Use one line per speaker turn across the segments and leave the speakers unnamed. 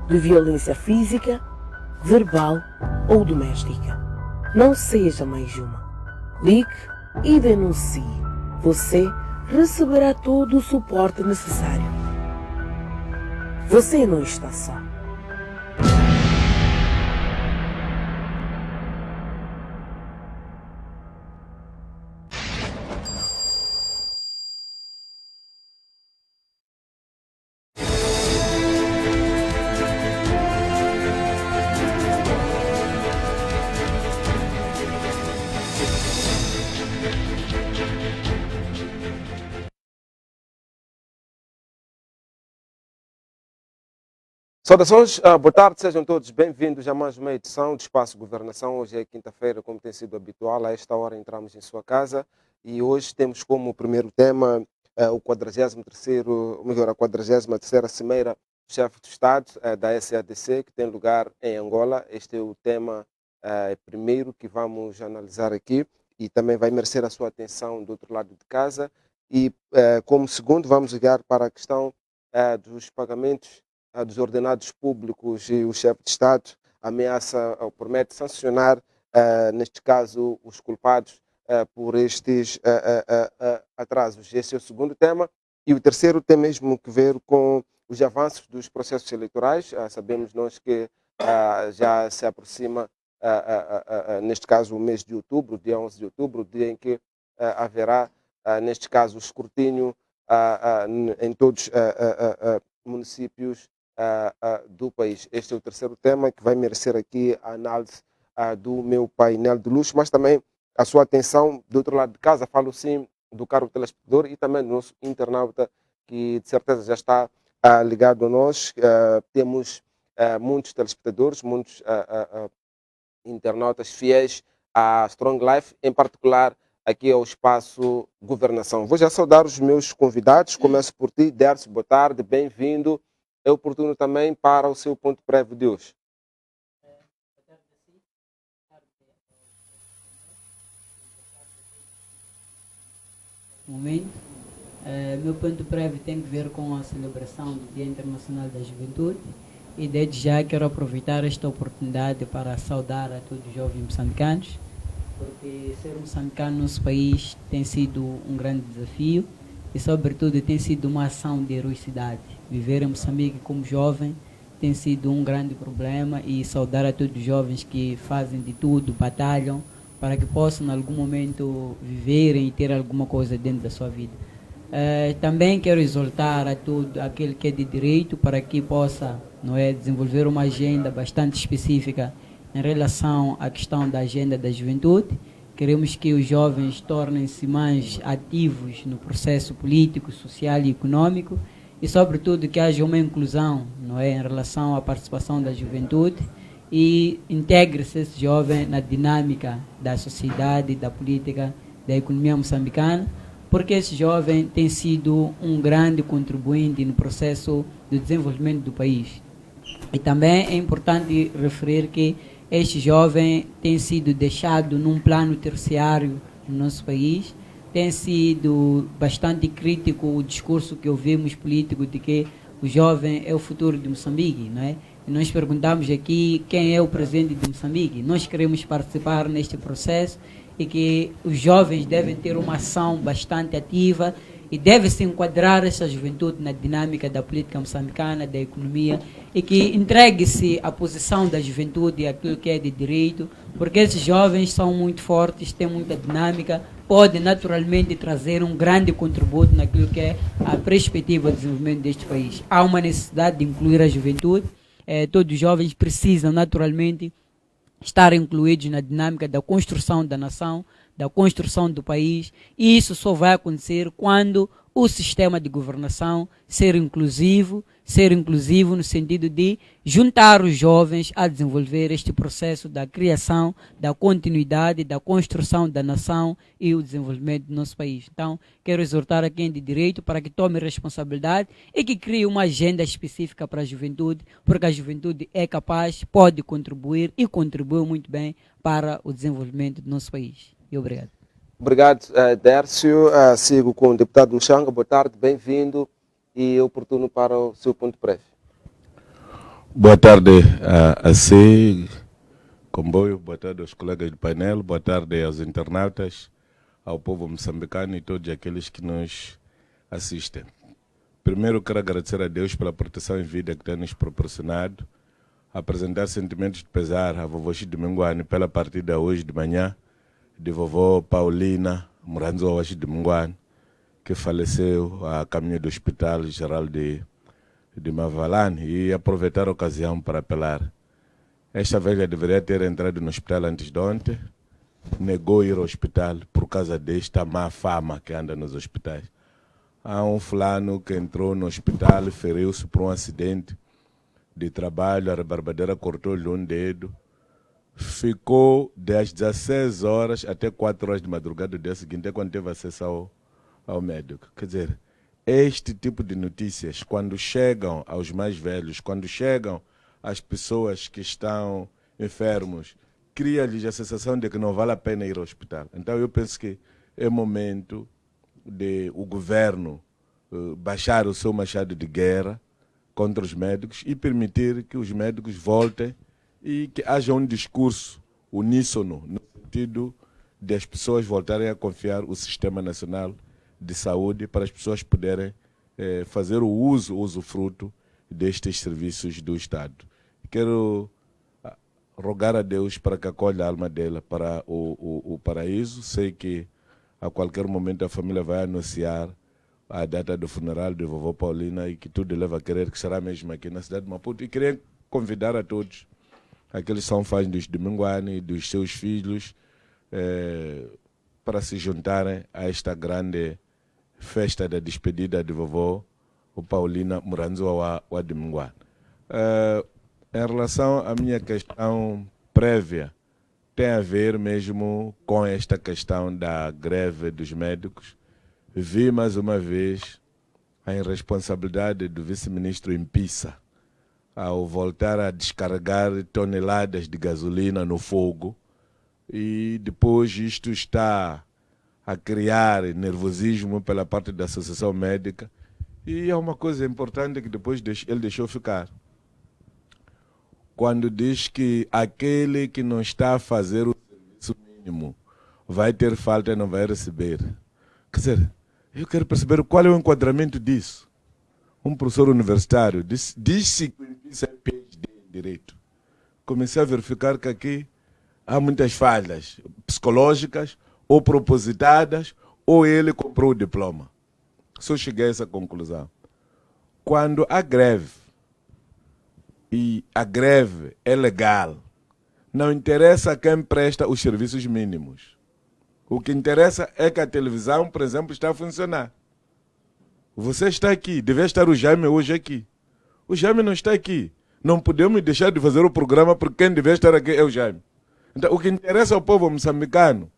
de violência física, verbal ou doméstica. Não seja mais uma. Ligue e denuncie. Você receberá todo o suporte necessário. Você não está só.
Saudações, boa tarde, sejam todos bem-vindos a mais uma edição do Espaço Governação. Hoje é quinta-feira, como tem sido habitual, a esta hora entramos em sua casa e hoje temos como primeiro tema o 43º, melhor, a 43ª Cimeira do Chefe de Estado da SADC, que tem lugar em Angola. Este é o tema primeiro que vamos analisar aqui e também vai merecer a sua atenção do outro lado de casa. E como segundo, vamos ligar para a questão dos pagamentos dos ordenados públicos e o chefe de Estado ameaça ou promete sancionar, neste caso, os culpados por estes atrasos. Esse é o segundo tema. E o terceiro tem mesmo que ver com os avanços dos processos eleitorais. Sabemos nós que já se aproxima, neste caso, o mês de outubro, dia 11 de outubro, o dia em que haverá, neste caso, o escrutínio em todos os municípios do país. Este é o terceiro tema que vai merecer aqui a análise do meu painel de luxo, mas também a sua atenção do outro lado de casa. Falo sim do caro telespectador e também do nosso internauta que de certeza já está ligado a nós. Temos muitos telespectadores, muitos internautas fiéis à Strong Life, em particular aqui ao Espaço Governação. Vou já saudar os meus convidados. Começo por ti, Dercio, boa tarde, bem-vindo. É oportuno também para o seu ponto prévio de hoje.
Momento. Meu ponto prévio tem que ver com a celebração do Dia Internacional da Juventude e desde já quero aproveitar esta oportunidade para saudar a todos os jovens moçambicanos, porque ser moçambicano no nosso país tem sido um grande desafio e sobretudo tem sido uma ação de heroicidade. Viver em Moçambique como jovem tem sido um grande problema e saudar a todos os jovens que fazem de tudo, batalham para que possam em algum momento viverem e ter alguma coisa dentro da sua vida. Também quero exaltar a todo aquele que é de direito para que possa, desenvolver uma agenda bastante específica em relação à questão da agenda da juventude. Queremos que os jovens tornem-se mais ativos no processo político, social e econômico e, sobretudo, que haja uma inclusão, em relação à participação da juventude e integre-se esse jovem na dinâmica da sociedade, da política, da economia moçambicana, porque esse jovem tem sido um grande contribuinte no processo do desenvolvimento do país. E também é importante referir que este jovem tem sido deixado num plano terciário no nosso país. Tem sido bastante crítico o discurso que ouvimos político de que o jovem é o futuro de Moçambique, não é? E nós perguntamos aqui quem é o presidente de Moçambique. Nós queremos participar neste processo e que os jovens devem ter uma ação bastante ativa e deve-se enquadrar essa juventude na dinâmica da política moçambicana, da economia, e que entregue-se a posição da juventude e aquilo que é de direito, porque esses jovens são muito fortes, têm muita dinâmica, podem naturalmente trazer um grande contributo naquilo que é a perspectiva de desenvolvimento deste país. Há uma necessidade de incluir a juventude, todos os jovens precisam naturalmente estar incluídos na dinâmica da construção da nação, da construção do país, e isso só vai acontecer quando o sistema de governação ser inclusivo no sentido de juntar os jovens a desenvolver este processo da criação, da continuidade, da construção da nação e o desenvolvimento do nosso país. Então, quero exortar a quem é de direito para que tome responsabilidade e que crie uma agenda específica para a juventude, porque a juventude é capaz, pode contribuir e contribui muito bem para o desenvolvimento do nosso país. E obrigado.
Obrigado, Dércio. Sigo com o deputado Muxanga. Boa tarde, bem-vindo e oportuno para o seu ponto prévio.
Boa tarde a si, comboio, boa tarde aos colegas do painel, boa tarde aos internautas, ao povo moçambicano e todos aqueles que nos assistem. Primeiro, quero agradecer a Deus pela proteção em vida que tem nos proporcionado, apresentar sentimentos de pesar a vovô Chidiminguane pela partida hoje de manhã de vovó Paulina Muranzoa Chidiminguane, que faleceu a caminho do Hospital Geral de Mavalane, e aproveitar a ocasião para apelar. Esta velha deveria ter entrado no hospital antes de ontem, negou ir ao hospital por causa desta má fama que anda nos hospitais. Há um fulano que entrou no hospital e feriu-se por um acidente de trabalho, a rebarbadeira cortou-lhe um dedo, ficou das 16 horas até 4 horas de madrugada do dia seguinte, é quando teve acesso ao médico. Quer dizer, este tipo de notícias, quando chegam aos mais velhos, quando chegam às pessoas que estão enfermos, cria-lhes a sensação de que não vale a pena ir ao hospital. Então eu penso que é momento de o governo baixar o seu machado de guerra contra os médicos e permitir que os médicos voltem e que haja um discurso uníssono no sentido de as pessoas voltarem a confiar no Sistema Nacional de Saúde para as pessoas poderem fazer o usufruto destes serviços do Estado. Quero rogar a Deus para que acolha a alma dela para o paraíso. Sei que a qualquer momento a família vai anunciar a data do funeral de vovó Paulina e que tudo leva a querer que será mesmo aqui na cidade de Maputo. E queria convidar a todos, aqueles que são fãs dos Dominguane e dos seus filhos, para se juntarem a esta grande festa da despedida de vovó Paulina Muranzoa Dominguane. Em relação à minha questão prévia, tem a ver mesmo com esta questão da greve dos médicos. Vi mais uma vez a irresponsabilidade do vice-ministro Impissa ao voltar a descarregar toneladas de gasolina no fogo, e depois isto está a criar nervosismo pela parte da Associação Médica, e é uma coisa importante que depois ele deixou ficar. Quando diz que aquele que não está a fazer o serviço mínimo vai ter falta e não vai receber. Quer dizer, eu quero perceber qual é o enquadramento disso. Um professor universitário disse que o Impissa é PhD em Direito. Comecei a verificar que aqui há muitas falhas psicológicas, ou propositadas, ou ele comprou o diploma. Só cheguei a essa conclusão. Quando há greve, e a greve é legal, não interessa quem presta os serviços mínimos. O que interessa é que a televisão, por exemplo, está a funcionar. Você está aqui, deve estar o Jaime hoje aqui. O Jaime não está aqui. Não podemos deixar de fazer o programa porque quem deve estar aqui é o Jaime. Então, o que interessa ao povo moçambicano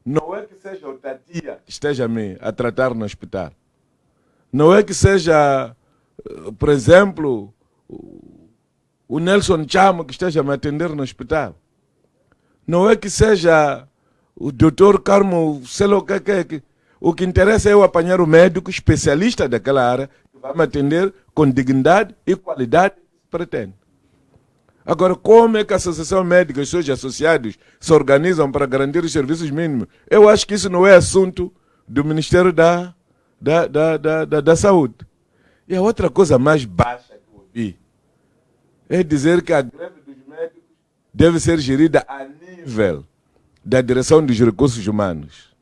não é que seja o Tatia que esteja a tratar no hospital. Não é que seja, por exemplo, o Nelson Chamo que esteja a me atender no hospital. Não é que seja o doutor Carmo, sei lá o que. O que interessa é eu apanhar o médico especialista daquela área que vai me atender com dignidade e qualidade que se pretende. Agora, como é que a Associação Médica e os seus associados se organizam para garantir os serviços mínimos? Eu acho que isso não é assunto do Ministério da Saúde. E a outra coisa mais baixa que eu ouvi é dizer que a greve dos médicos deve ser gerida a nível da direção dos recursos humanos.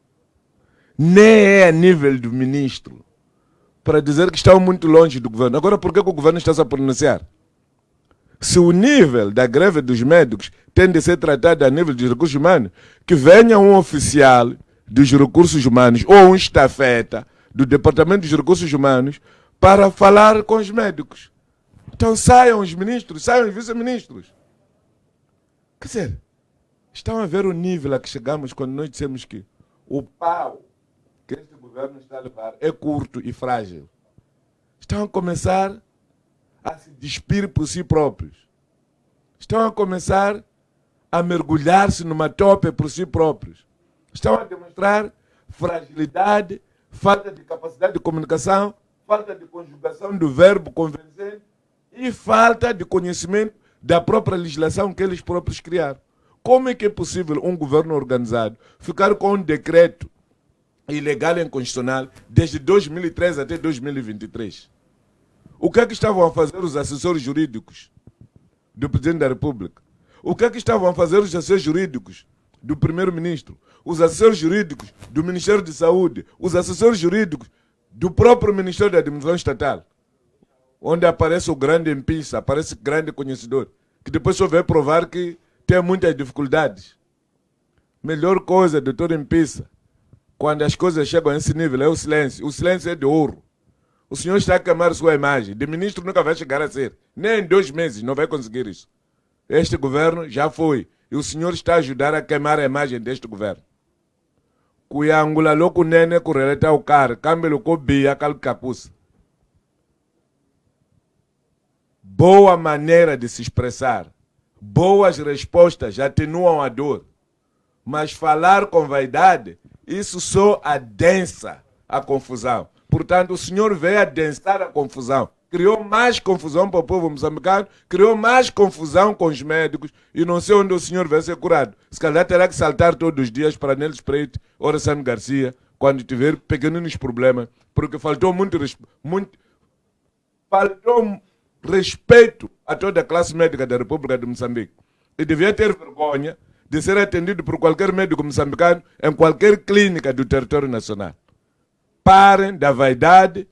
Nem é a nível do ministro, para dizer que estão muito longe do governo. Agora, por que o governo está a pronunciar? Se o nível da greve dos médicos tem de ser tratado a nível dos recursos humanos, que venha um oficial dos recursos humanos ou um estafeta do Departamento dos Recursos Humanos para falar com os médicos. Então saiam os ministros, saiam os vice-ministros. Quer dizer, estão a ver o nível a que chegamos quando nós dissemos que o pau que este governo está a levar é curto e frágil. Estão a começar a se despir por si próprios. Estão a começar a mergulhar-se numa tope por si próprios. Estão a demonstrar fragilidade, falta de capacidade de comunicação, falta de conjugação do verbo convencente e falta de conhecimento da própria legislação que eles próprios criaram. Como é que é possível um governo organizado ficar com um decreto ilegal e inconstitucional desde 2013 até 2023? O que é que estavam a fazer os assessores jurídicos do Presidente da República? O que é que estavam a fazer os assessores jurídicos do Primeiro-Ministro? Os assessores jurídicos do Ministério de Saúde? Os assessores jurídicos do próprio Ministério da Administração Estatal? Onde aparece o grande empissa, aparece o grande conhecedor, que depois só vai provar que tem muitas dificuldades. Melhor coisa, doutor Empissa, quando as coisas chegam a esse nível, é o silêncio. O silêncio é de ouro. O senhor está a queimar sua imagem. De ministro nunca vai chegar a ser. Nem em 2 meses não vai conseguir isso. Este governo já foi. E o senhor está a ajudar a queimar a imagem deste governo. Kuyangula loku nene kureleta o cara, câmbio com bia calcapuça. Boa maneira de se expressar. Boas respostas atenuam a dor. Mas falar com vaidade, isso só adensa a confusão. Portanto, o senhor veio adensar a confusão. Criou mais confusão para o povo moçambicano, criou mais confusão com os médicos e não sei onde o senhor vai ser curado. Se calhar terá que saltar todos os dias para Neles Preto, Oração Garcia, quando tiver pequeninos problemas, porque faltou faltou respeito a toda a classe médica da República de Moçambique. E devia ter vergonha de ser atendido por qualquer médico moçambicano em qualquer clínica do território nacional. Parem da vaidade,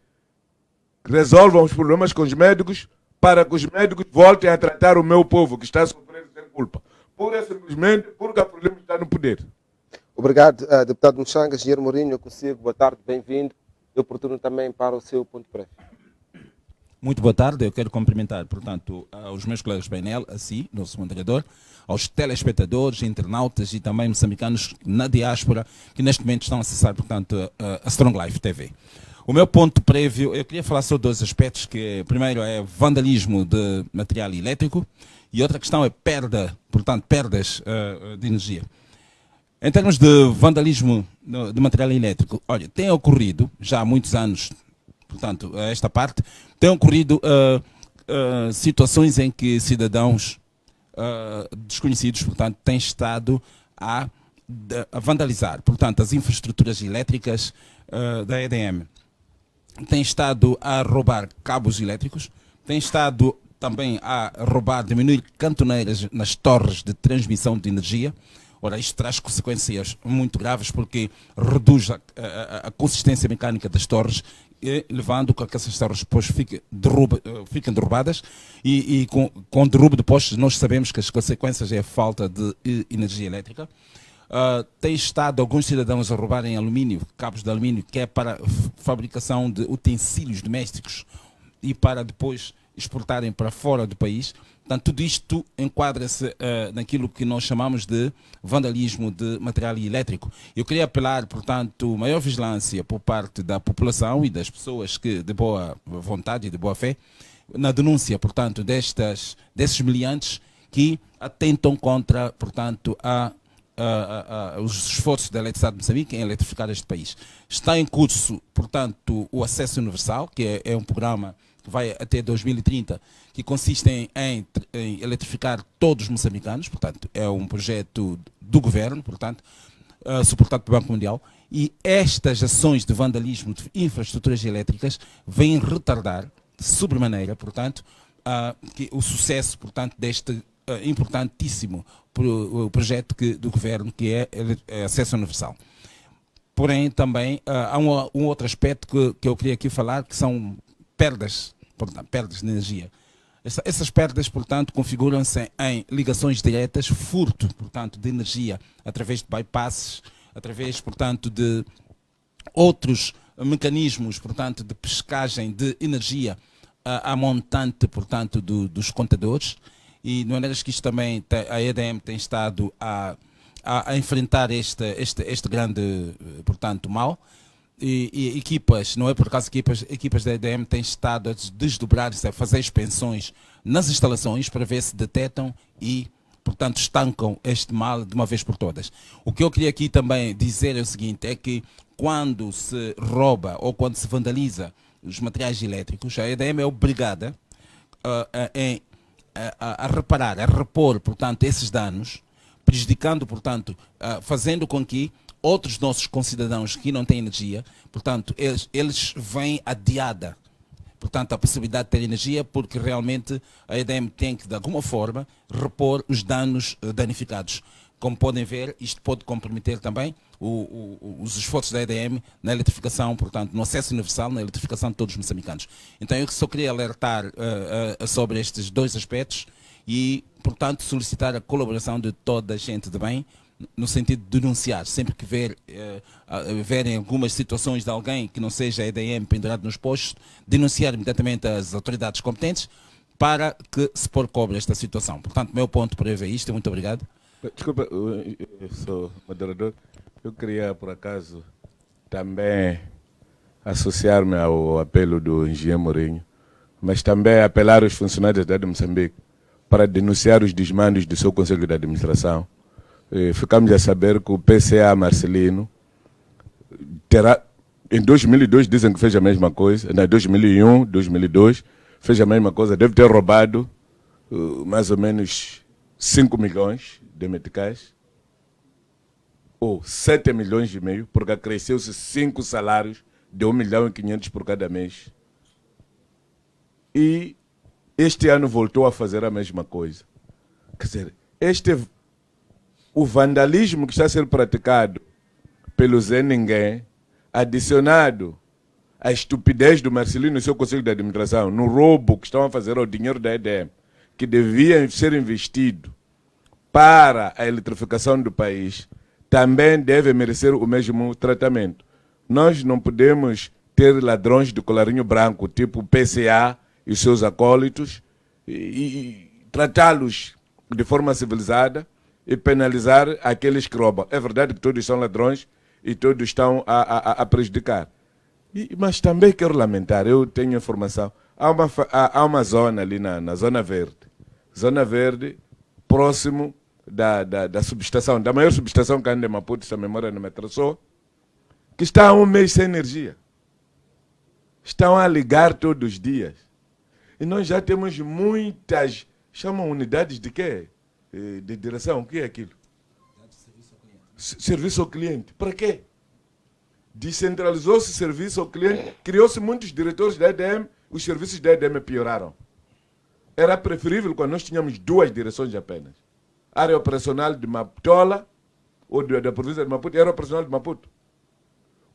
resolvam os problemas com os médicos, para que os médicos voltem a tratar o meu povo que está sofrendo sem culpa. Pura e simplesmente porque a problema está no poder.
Obrigado, deputado Muxanga. Engenheiro Mourinho, eu consigo. Boa tarde, bem-vindo. E oportuno também para o seu ponto prévio.
Muito boa tarde, eu quero cumprimentar, portanto, aos meus colegas do painel, a si, nosso moderador, aos telespectadores, internautas e também moçambicanos na diáspora que neste momento estão a acessar, portanto, a Strong Life TV. O meu ponto prévio, eu queria falar sobre 2 aspectos, que primeiro é vandalismo de material elétrico e outra questão é perdas de energia. Em termos de vandalismo de material elétrico, olha, tem ocorrido já há muitos anos, portanto, esta parte, tem ocorrido situações em que cidadãos desconhecidos, portanto, têm estado a vandalizar, portanto, as infraestruturas elétricas da EDM. Têm estado a roubar cabos elétricos, têm estado também a diminuir cantoneiras nas torres de transmissão de energia. Ora, isto traz consequências muito graves porque reduz a consistência mecânica das torres, levando a que essas torres depois fiquem derrubadas e com o derrubo de postes nós sabemos que as consequências é a falta de energia elétrica. Tem estado alguns cidadãos a roubarem alumínio, cabos de alumínio, que é para fabricação de utensílios domésticos e para depois exportarem para fora do país. Portanto, tudo isto enquadra-se naquilo que nós chamamos de vandalismo de material elétrico. Eu queria apelar, portanto, maior vigilância por parte da população e das pessoas que de boa vontade e de boa fé na denúncia, portanto, desses meliantes que atentam contra, portanto, os esforços da Eletricidade de Moçambique em eletrificar este país. Está em curso, portanto, o Acesso Universal, que é um programa que vai até 2030, que consiste em eletrificar todos os moçambicanos, portanto, é um projeto do governo, portanto, suportado pelo Banco Mundial, e estas ações de vandalismo de infraestruturas elétricas vêm retardar, de sobremaneira, portanto, o sucesso, portanto, deste importantíssimo projeto do governo, que é Acesso Universal. Porém, também há um outro aspecto que eu queria aqui falar, que são perdas de energia. Essas perdas, portanto, configuram-se em ligações diretas, furto, portanto, de energia através de bypasses, através, portanto, de outros mecanismos, portanto, de pescagem de energia a montante, portanto, dos contadores. E de maneiras que isto também, a EDM tem estado a enfrentar este grande, portanto, mal. E equipas, não é por acaso equipas da EDM têm estado a desdobrar-se, a fazer expensões nas instalações para ver se detectam e, portanto, estancam este mal de uma vez por todas. O que eu queria aqui também dizer é o seguinte, é que quando se rouba ou quando se vandaliza os materiais elétricos, a EDM é obrigada a reparar, a repor, portanto, esses danos, prejudicando, portanto, fazendo com que outros nossos concidadãos que não têm energia, portanto, eles vêm adiada, portanto, a possibilidade de ter energia, porque realmente a EDM tem que, de alguma forma, repor os danos danificados. Como podem ver, isto pode comprometer também os esforços da EDM na eletrificação, portanto, no acesso universal, na eletrificação de todos os moçambicanos. Então, eu só queria alertar sobre estes dois aspectos e, portanto, solicitar a colaboração de toda a gente de bem, no sentido de denunciar, sempre que verem algumas situações de alguém que não seja a EDM pendurado nos postos, denunciar imediatamente as autoridades competentes para que se pôr cobre esta situação. Portanto, meu ponto para ver isto, muito obrigado.
Desculpa, eu sou moderador. Eu queria, por acaso, também associar-me ao apelo do engenheiro Mourinho, mas também apelar aos funcionários da de Moçambique para denunciar os desmandos do seu Conselho de Administração. Ficamos a saber que o PCA Marcelino terá, em 2002 dizem que fez a mesma coisa, em 2001, 2002, fez a mesma coisa, deve ter roubado mais ou menos 5 milhões de meticais, ou 7 milhões e meio, porque acresceu-se 5 salários de 1 milhão e 500 por cada mês. E este ano voltou a fazer a mesma coisa. Quer dizer, o vandalismo que está a ser praticado pelo Zé Ninguém, adicionado à estupidez do Marcelino e seu Conselho de Administração, no roubo que estão a fazer ao dinheiro da EDM, que devia ser investido para a eletrificação do país, também deve merecer o mesmo tratamento. Nós não podemos ter ladrões de colarinho branco, tipo o PCA e os seus acólitos, e tratá-los de forma civilizada e penalizar aqueles que roubam. É verdade que todos são ladrões e todos estão a prejudicar. Mas também quero lamentar, eu tenho informação, há uma zona ali na Zona Verde. Zona Verde, próximo da subestação, da maior subestação que anda em Maputo, se a memória não me atrasou, que está há um mês sem energia. Estão a ligar todos os dias. E nós já temos muitas, chamam unidades de quê? De direção, o que é aquilo? Serviço ao cliente. Para quê? Descentralizou-se o serviço ao cliente, criou-se muitos diretores da EDM, os serviços da EDM pioraram. Era preferível quando nós tínhamos 2 direções apenas. Área operacional de Matola, ou da província de Maputo, e área operacional de Maputo.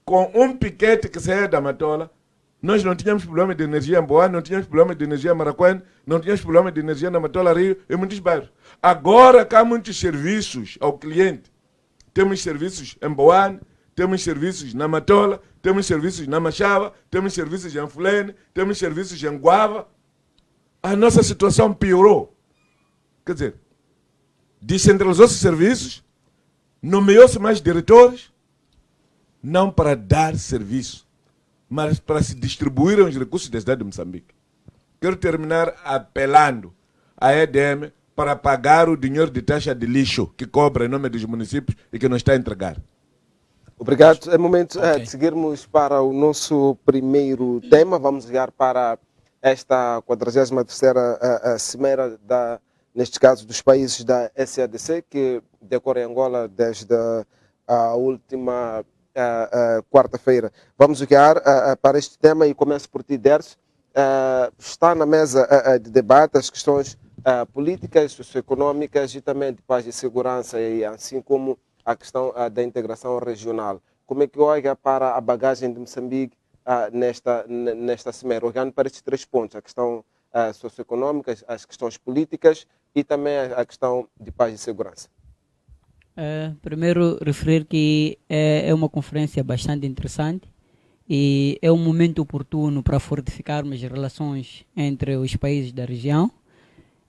Com um piquete que saía da Matola, nós não tínhamos problema de energia em Boa, não tínhamos problema de energia em Maracuã, não tínhamos problema de energia na Matola Rio e muitos bairros. Agora que há muitos serviços ao cliente, temos serviços em Boa, temos serviços na Matola, temos serviços na Machava, temos serviços em Fulene, temos serviços em Guava. A nossa situação piorou. Quer dizer, descentralizou-se serviços, nomeou-se mais diretores, não para dar serviço, mas para se distribuírem os recursos da cidade de Moçambique. Quero terminar apelando à EDM para pagar o dinheiro de taxa de lixo que cobra em nome dos municípios e que não está a entregar.
Obrigado. É momento de seguirmos para o nosso primeiro tema. Vamos ligar para esta 43ª Cimeira, neste caso, dos países da SADC, que decorre em Angola desde a última quarta-feira. Vamos ligar para este tema e começo por ti, Derso. Está na mesa de debate as questões políticas, socioeconômicas e também de paz e segurança, e assim como a questão da integração regional. Como é que olha para a bagagem de Moçambique nesta cimeira, olhando para estes 3 pontos, a questão socioeconômica, as questões políticas e também a questão de paz e segurança?
Primeiro, referir que é uma conferência bastante interessante e é um momento oportuno para fortificarmos as relações entre os países da região.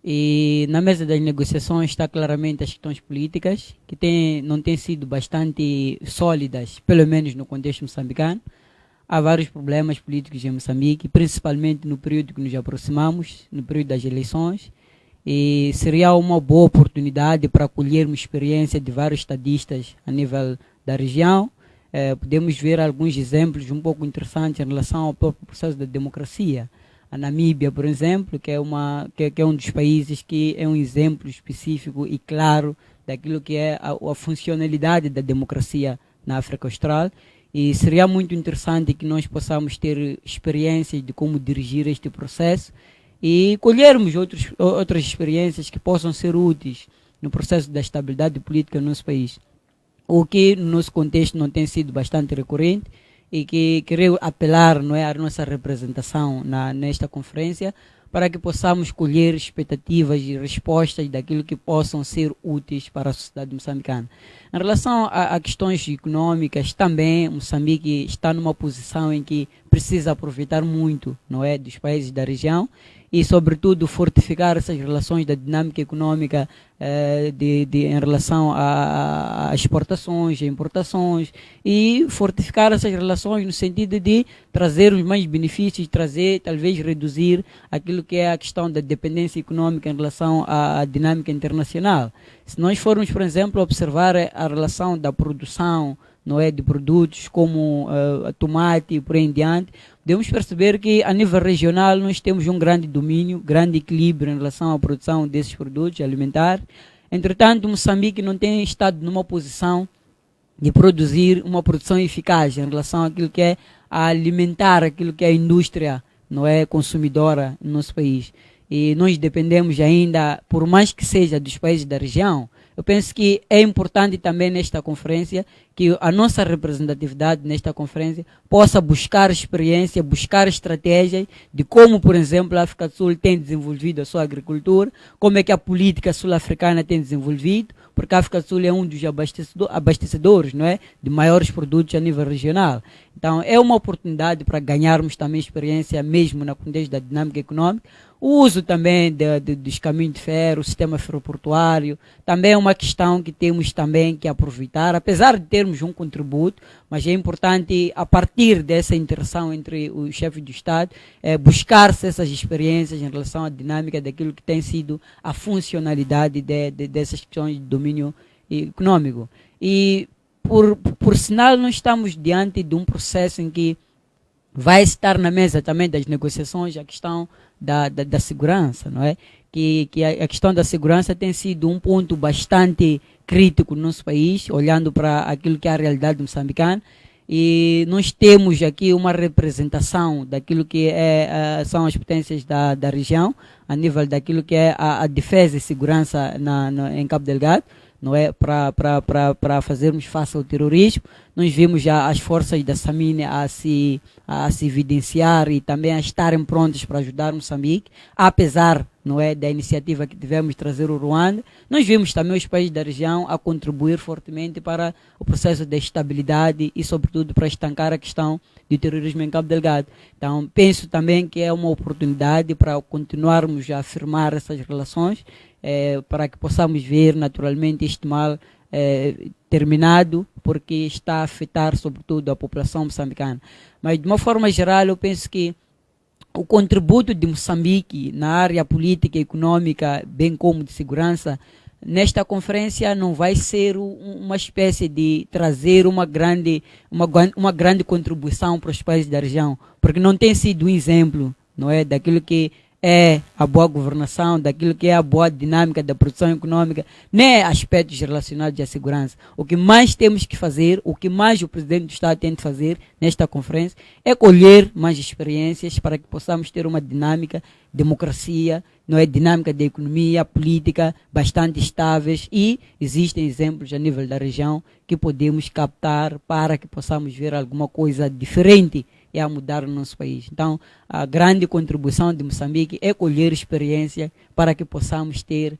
E na mesa das negociações está claramente as questões políticas, que não têm sido bastante sólidas, pelo menos no contexto moçambicano. Há vários problemas políticos em Moçambique, principalmente no período que nos aproximamos, no período das eleições. E seria uma boa oportunidade para colhermos experiência de vários estadistas a nível da região. Podemos ver alguns exemplos um pouco interessantes em relação ao próprio processo da democracia. a Namíbia, por exemplo, que é um dos países que é um exemplo específico e claro daquilo que é a funcionalidade da democracia na África Austral. E seria muito interessante que nós possamos ter experiências de como dirigir este processo e colhermos outras experiências que possam ser úteis no processo da estabilidade política no nosso país. O que no nosso contexto não tem sido bastante recorrente e que queria apelar, não é, à nossa representação nesta conferência para que possamos colher expectativas e respostas daquilo que possam ser úteis para a sociedade moçambicana. Em relação a questões econômicas, também Moçambique está numa posição em que precisa aproveitar muito, não é, dos países da região e, sobretudo, fortificar essas relações da dinâmica econômica em relação a exportações, a importações e fortificar essas relações no sentido de trazer os mais benefícios, talvez reduzir aquilo que é a questão da dependência econômica em relação à dinâmica internacional. Se nós formos, por exemplo, observar a relação da produção, não é, de produtos como tomate e por aí em diante, devemos perceber que a nível regional nós temos um grande domínio, grande equilíbrio em relação à produção desses produtos alimentares. Entretanto, Moçambique não tem estado numa posição de produzir uma produção eficaz em relação àquilo que é a alimentar aquilo que é a indústria, não é, consumidora no nosso país. E nós dependemos ainda, por mais que seja dos países da região. Eu penso que é importante também nesta conferência que a nossa representatividade nesta conferência possa buscar experiência, buscar estratégias de como, por exemplo, a África do Sul tem desenvolvido a sua agricultura, como é que a política sul-africana tem desenvolvido, porque a África do Sul é um dos abastecedores, não é, de maiores produtos a nível regional. Então, é uma oportunidade para ganharmos também experiência mesmo na contexto da dinâmica econômica. O uso também dos caminhos de ferro, o sistema ferroportuário, também é uma questão que temos também que aproveitar, apesar de termos um contributo, mas é importante, a partir dessa interação entre os chefes de Estado, buscar-se essas experiências em relação à dinâmica daquilo que tem sido a funcionalidade dessas questões de domínio econômico. E, por sinal, nós estamos diante de um processo em que vai estar na mesa também das negociações a questão da segurança, não é? Que a questão da segurança tem sido um ponto bastante crítico no nosso país, olhando para aquilo que é a realidade moçambicana, e nós temos aqui uma representação daquilo que são as potências da região, a nível daquilo que é a defesa e segurança em Cabo Delgado, não é, para fazermos face ao terrorismo. Nós vimos já as forças da SAMINE a se evidenciar e também a estarem prontas para ajudar Moçambique, apesar, não é, da iniciativa que tivemos de trazer o Ruanda. Nós vimos também os países da região a contribuir fortemente para o processo de estabilidade e, sobretudo, para estancar a questão do terrorismo em Cabo Delgado. Então, penso também que é uma oportunidade para continuarmos a afirmar essas relações, para que possamos ver naturalmente este mal terminado, porque está a afetar sobretudo a população moçambicana. Mas de uma forma geral eu penso que o contributo de Moçambique na área política e econômica, bem como de segurança, nesta conferência não vai ser uma espécie de trazer uma grande contribuição para os países da região, porque não tem sido um exemplo, não é, daquilo que é a boa governação, daquilo que é a boa dinâmica da produção econômica, nem aspectos relacionados à segurança. O que mais temos que fazer, o que mais o Presidente do Estado tem de fazer nesta conferência é colher mais experiências para que possamos ter uma dinâmica, democracia, não é, dinâmica da economia, política, bastante estáveis, e existem exemplos a nível da região que podemos captar para que possamos ver alguma coisa diferente a mudar no nosso país. Então, a grande contribuição de Moçambique é colher experiência para que possamos ter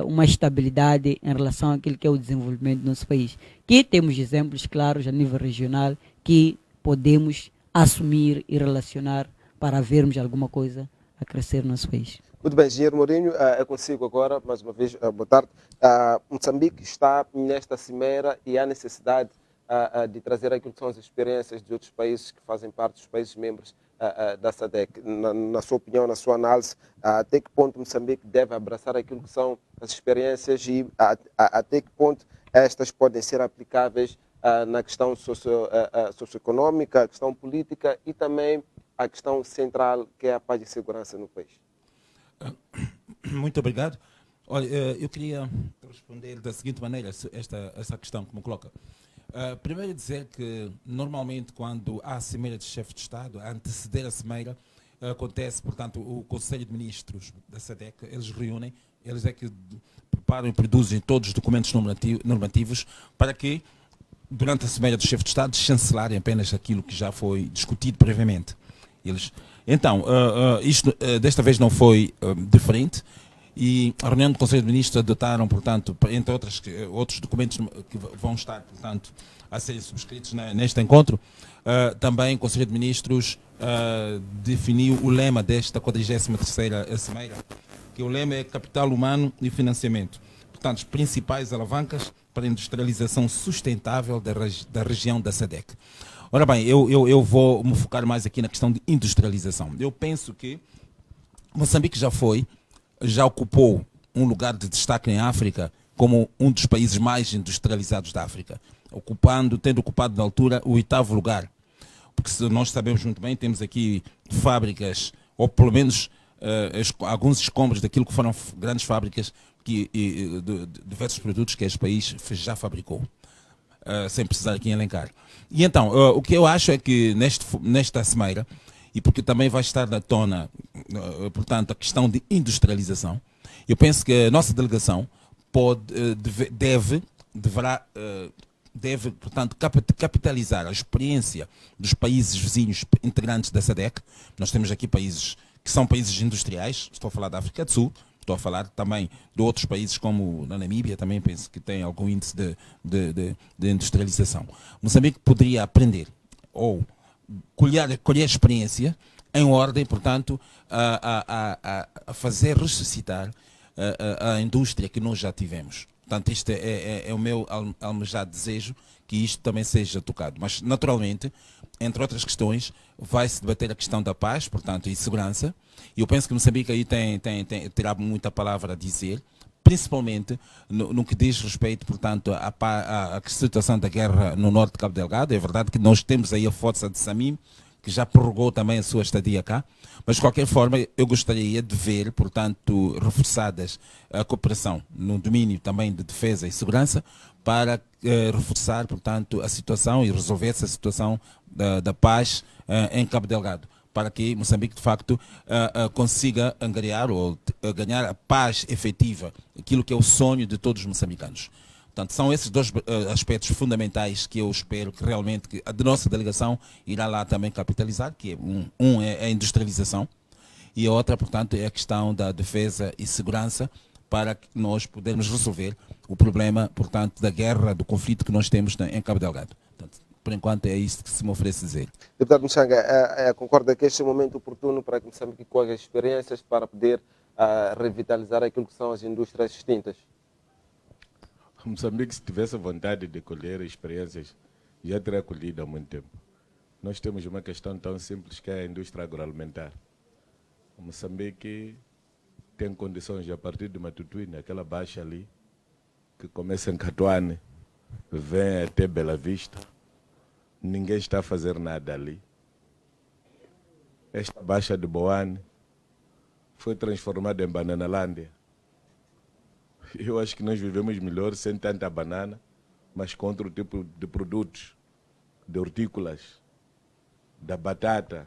uma estabilidade em relação àquilo que é o desenvolvimento do nosso país. Que temos exemplos claros a nível regional que podemos assumir e relacionar para vermos alguma coisa a crescer no nosso país.
Muito bem, engenheiro Mourinho, eu consigo agora, mais uma vez, boa tarde. Moçambique está nesta cimeira e há necessidade de trazer aquilo que são as experiências de outros países que fazem parte dos países membros da SADC. Na sua opinião, na sua análise, até que ponto Moçambique deve abraçar aquilo que são as experiências e até que ponto estas podem ser aplicáveis na questão socioeconômica, questão política e também a questão central que é a paz e segurança no país?
Muito obrigado. Olha, eu queria responder da seguinte maneira essa questão que me coloca. Primeiro dizer que normalmente quando há a Cimeira de Chefe de Estado, a anteceder a Cimeira, acontece, portanto, o Conselho de Ministros da SADC, eles reúnem, eles é que preparam e produzem todos os documentos normativos para que, durante a Cimeira do Chefe de Estado, chancelarem apenas aquilo que já foi discutido previamente. Então, isto desta vez não foi diferente, e a reunião do Conselho de Ministros adotaram, portanto, entre outros documentos que vão estar, portanto, a serem subscritos neste encontro, também o Conselho de Ministros definiu o lema desta 43ª Cimeira, que o lema é Capital Humano e Financiamento. Portanto, as principais alavancas para a industrialização sustentável da região da SADC. Ora bem, eu vou me focar mais aqui na questão de industrialização. Eu penso que Moçambique já ocupou um lugar de destaque em África como um dos países mais industrializados da África, tendo ocupado na altura o 8º lugar. Porque nós sabemos muito bem, temos aqui fábricas, ou pelo menos alguns escombros daquilo que foram grandes fábricas de diversos produtos que este país já fabricou, sem precisar aqui elencar. E então, o que eu acho é que nesta cimeira, e porque também vai estar na tona, portanto, a questão de industrialização, eu penso que a nossa delegação deve, portanto, capitalizar a experiência dos países vizinhos integrantes da SADC. Nós temos aqui países que são países industriais, estou a falar da África do Sul, estou a falar também de outros países como na Namíbia, também penso que tem algum índice de industrialização. Moçambique poderia aprender ou colher experiência em ordem, portanto, a fazer ressuscitar a indústria que nós já tivemos. Portanto, isto é o meu almejado desejo, que isto também seja tocado. Mas, naturalmente, entre outras questões, vai-se debater a questão da paz, portanto, e segurança. E eu penso que Moçambique aí terá muita palavra a dizer, principalmente no que diz respeito, portanto, à situação da guerra no norte de Cabo Delgado. É verdade que nós temos aí a força de Samim, que já prorrogou também a sua estadia cá, mas de qualquer forma eu gostaria de ver, portanto, reforçadas a cooperação no domínio também de defesa e segurança para reforçar, portanto, a situação e resolver essa situação da paz em Cabo Delgado, para que Moçambique, de facto, consiga angariar ou ganhar a paz efetiva, aquilo que é o sonho de todos os moçambicanos. Portanto, são esses dois aspectos fundamentais que eu espero que realmente a nossa delegação irá lá também capitalizar, que é a industrialização e a outra, portanto, é a questão da defesa e segurança, para que nós podermos resolver o problema, portanto, da guerra, do conflito que nós temos em Cabo Delgado. Portanto, por enquanto é isso que se me oferece dizer.
Deputado Mchanga, concorda que este é um momento oportuno para que Moçambique colhe experiências para poder revitalizar aquilo que são as indústrias extintas?
Moçambique, se tivesse vontade de colher experiências, já teria colhido há muito tempo. Nós temos uma questão tão simples que é a indústria agroalimentar. Moçambique tem condições, a partir de Matutuí, aquela baixa ali, que começa em Catuane, vem até Bela Vista. Ninguém está a fazer nada ali. Esta baixa de Boane foi transformada em Bananalândia. Eu acho que nós vivemos melhor sem tanta banana, mas com outro tipo de produtos, de hortícolas, da batata.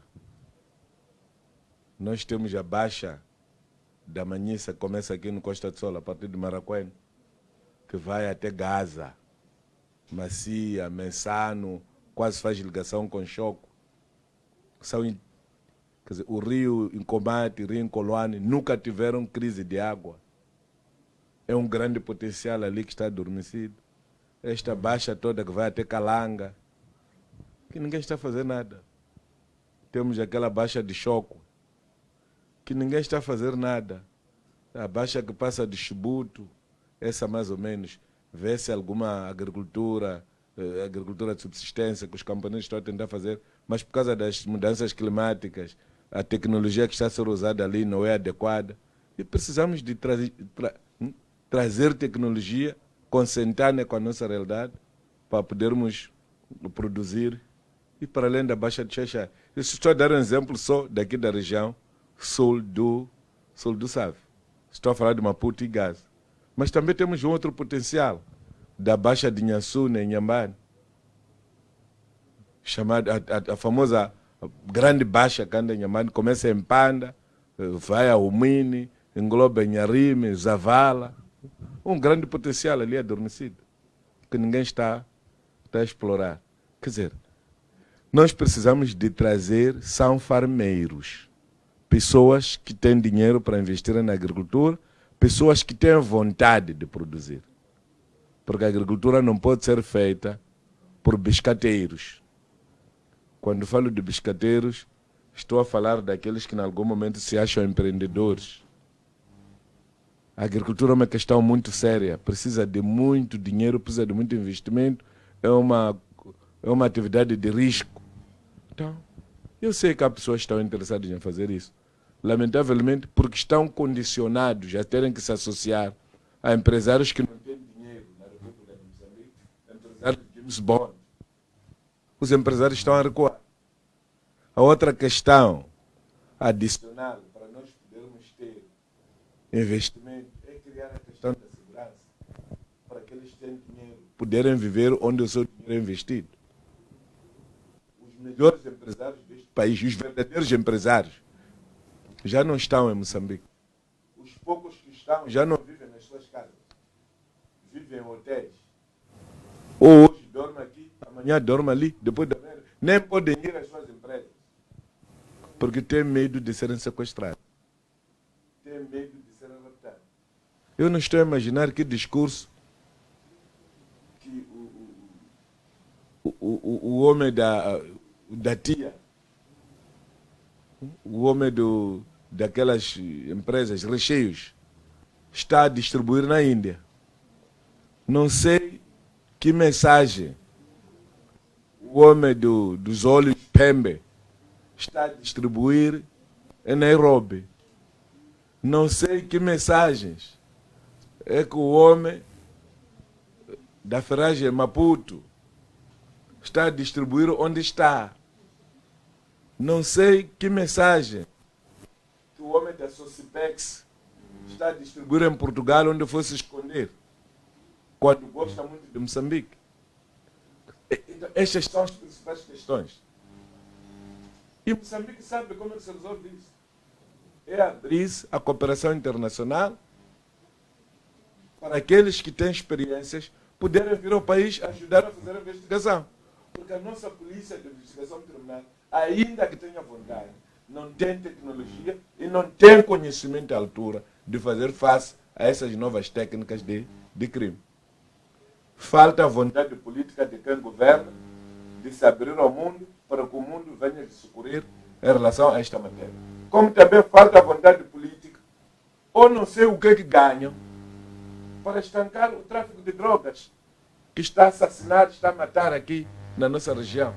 Nós temos a baixa da Manhissa, que começa aqui no Costa do Sol, a partir de Maracuene, que vai até Gaza, Macia, Mensano, quase faz ligação com Choco. Quer dizer, o rio Incomate, o rio Incoloane nunca tiveram crise de água. É um grande potencial ali que está adormecido. Esta baixa toda que vai até Calanga, que ninguém está a fazer nada. Temos aquela baixa de Choco, que ninguém está a fazer nada. A baixa que passa de Chibuto, essa mais ou menos, vê-se alguma agricultura de subsistência que os camponeses estão a tentar fazer, mas por causa das mudanças climáticas, a tecnologia que está a ser usada ali não é adequada. E precisamos de trazer tecnologia consentânea com a nossa realidade para podermos produzir e para além da Baixa de Xaixai. Eu estou a dar um exemplo só daqui da região sul do Save. Estou a falar de Maputo e Gaza. Mas também temos um outro potencial, da Baixa de Inhaçuna, em Inhambane, chamada a famosa Grande Baixa, que anda em Inhambane, começa em Panda, vai a Umini, engloba Inharime, Zavala. Um grande potencial ali adormecido, que ninguém está a explorar. Quer dizer, nós precisamos de trazer são farmeiros, pessoas que têm dinheiro para investir na agricultura, pessoas que têm vontade de produzir. Porque a agricultura não pode ser feita por biscateiros. Quando falo de biscateiros, estou a falar daqueles que em algum momento se acham empreendedores. A agricultura é uma questão muito séria, precisa de muito dinheiro, precisa de muito investimento, é uma atividade de risco. Então, eu sei que há pessoas que estão interessadas em fazer isso. Lamentavelmente, porque estão condicionados a terem que se associar a empresários que não têm dinheiro na República de Moçambique, empresários de James Bond. Os empresários estão a recuar. A outra questão adicional para nós podermos ter investimento é criar a questão da segurança, para que eles tenham dinheiro, poderem viver onde o seu dinheiro é investido. Os melhores empresários deste país, os verdadeiros empresários, já não estão em Moçambique. Os poucos que estão já não vivem nas suas casas. Vivem em hotéis. Ou hoje dorme aqui, amanhã dorme ali, depois dorme. Nem podem ir às suas empresas. Porque têm medo de serem sequestrados. Têm medo de serem raptados. Eu não estou a imaginar que discurso que o homem da tia, o homem daquelas empresas, recheios, está a distribuir na Índia. Não sei que mensagem o homem dos óleos Pembe está a distribuir em Nairobi. Não sei que mensagens é que o homem da ferragem Maputo está a distribuir onde está. Não sei que mensagem que o homem da Socipex está a distribuir em Portugal, onde foi se esconder, quando gosta muito de Moçambique. Então, estas são as principais questões. E Moçambique sabe como é que se resolve isso. É abrir a cooperação internacional para aqueles que têm experiências poderem vir ao país ajudar a fazer a investigação. Porque a nossa polícia de investigação criminal, ainda que tenha vontade, não tem tecnologia e não tem conhecimento à altura de fazer face a essas novas técnicas de crime. Falta a vontade política de quem governa de se abrir ao mundo para que o mundo venha de socorrer em relação a esta matéria. Como também falta a vontade política, ou não sei o que ganham, para estancar o tráfico de drogas que está a assassinar, está a matar aqui na nossa região.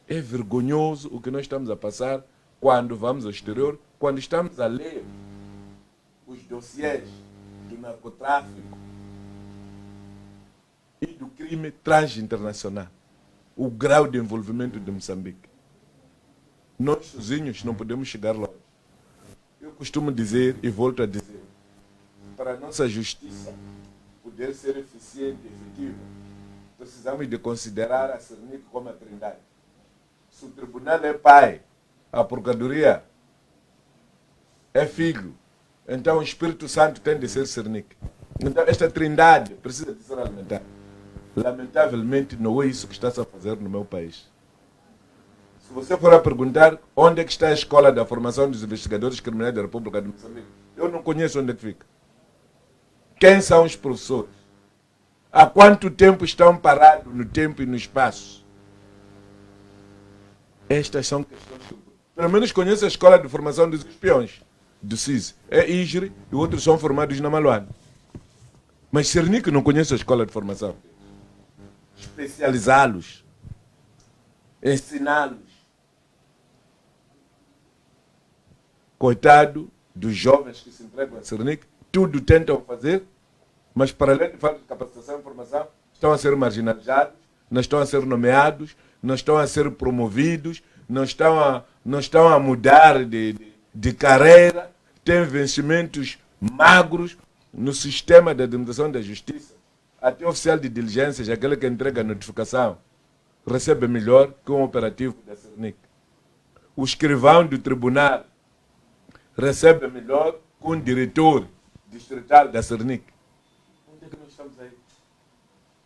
É vergonhoso o que nós estamos a passar quando vamos ao exterior, quando estamos a ler os dossiês do narcotráfico e do crime transnacional, o grau de envolvimento de Moçambique. Nós sozinhos não podemos chegar longe. Eu costumo dizer e volto a dizer, para a nossa justiça poder ser eficiente e efetiva, precisamos de considerar a Cernic como a trindade. Se o tribunal é pai, a procuradoria é filho, então o Espírito Santo tem de ser Cernic. Então esta trindade precisa de ser alimentada. Lamentavelmente não é isso que está-se a fazer no meu país. Se você for a perguntar onde é que está a escola da formação dos investigadores criminais da República de Moçambique, eu não conheço onde é que fica. Quem são os professores? Há quanto tempo estão parados no tempo e no espaço? Estas são questões que... Pelo menos conheço a escola de formação dos espiões, do CIS. É IGRE e outros são formados na Maluana. Mas Cernic não conhece a escola de formação. Especializá-los, ensiná-los. Coitado dos jovens que se entregam a Cernic, tudo tentam fazer, mas para além de falta de capacitação e formação, estão a ser marginalizados, não estão a ser nomeados, não estão a ser promovidos, não estão a mudar de carreira, têm vencimentos magros no sistema de administração da justiça. Até oficial de diligências, aquele que entrega a notificação, recebe melhor que um operativo da Cernic. O escrivão do tribunal recebe melhor que um diretor distrital da Cernic. Onde é que nós estamos aí?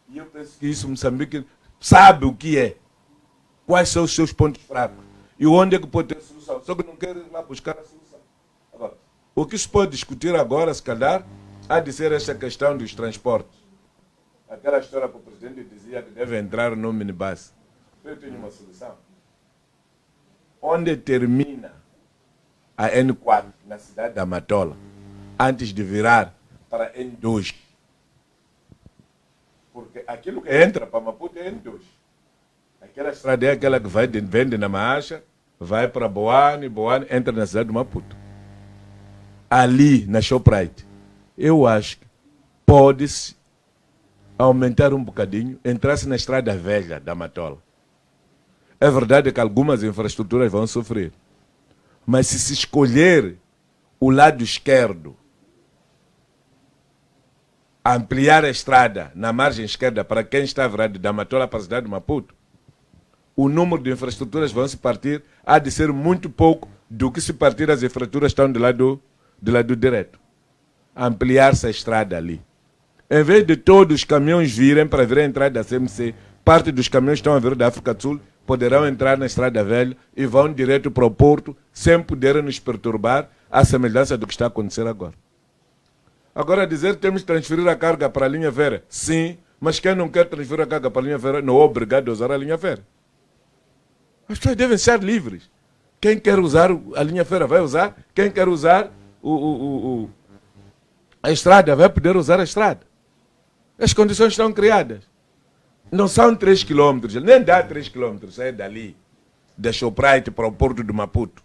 E eu penso que isso Moçambique sabe o que é. Quais são os seus pontos fracos. E onde é que pode ter solução. Só que não quer ir lá buscar a solução. Agora, o que se pode discutir agora, se calhar, há de ser esta questão dos transportes. Aquela história que o presidente dizia que deve entrar no minibus. Eu tenho uma solução. Onde termina a N4, na cidade da Matola, antes de virar para N2. Porque aquilo que entra para Maputo é N2. Aquela estrada é aquela que vende na Maacha, vai para Boane, entra na cidade de Maputo. Ali, na Shoprite, eu acho que pode-se aumentar um bocadinho, entrar-se na estrada velha da Matola. É verdade que algumas infraestruturas vão sofrer. Mas se escolher o lado esquerdo, ampliar a estrada na margem esquerda para quem está virado da Matola para a cidade de Maputo, o número de infraestruturas vão se partir, há de ser muito pouco do que se partir as infraestruturas estão do lado direito. Ampliar-se a estrada ali. Em vez de todos os caminhões virem para vir a entrada da CMC, parte dos caminhões estão a vir da África do Sul, poderão entrar na Estrada Velha e vão direto para o porto, sem poderem nos perturbar, à semelhança do que está a acontecer agora. Agora, dizer que temos que transferir a carga para a linha férrea, sim, mas quem não quer transferir a carga para a linha férrea não é obrigado a usar a linha férrea. As pessoas devem ser livres. Quem quer usar a linha férrea vai usar, quem quer usar a estrada vai poder usar a estrada. As condições estão criadas. Não são 3 quilômetros, nem dá 3 quilômetros, é dali, da Shoprite para o porto de Maputo.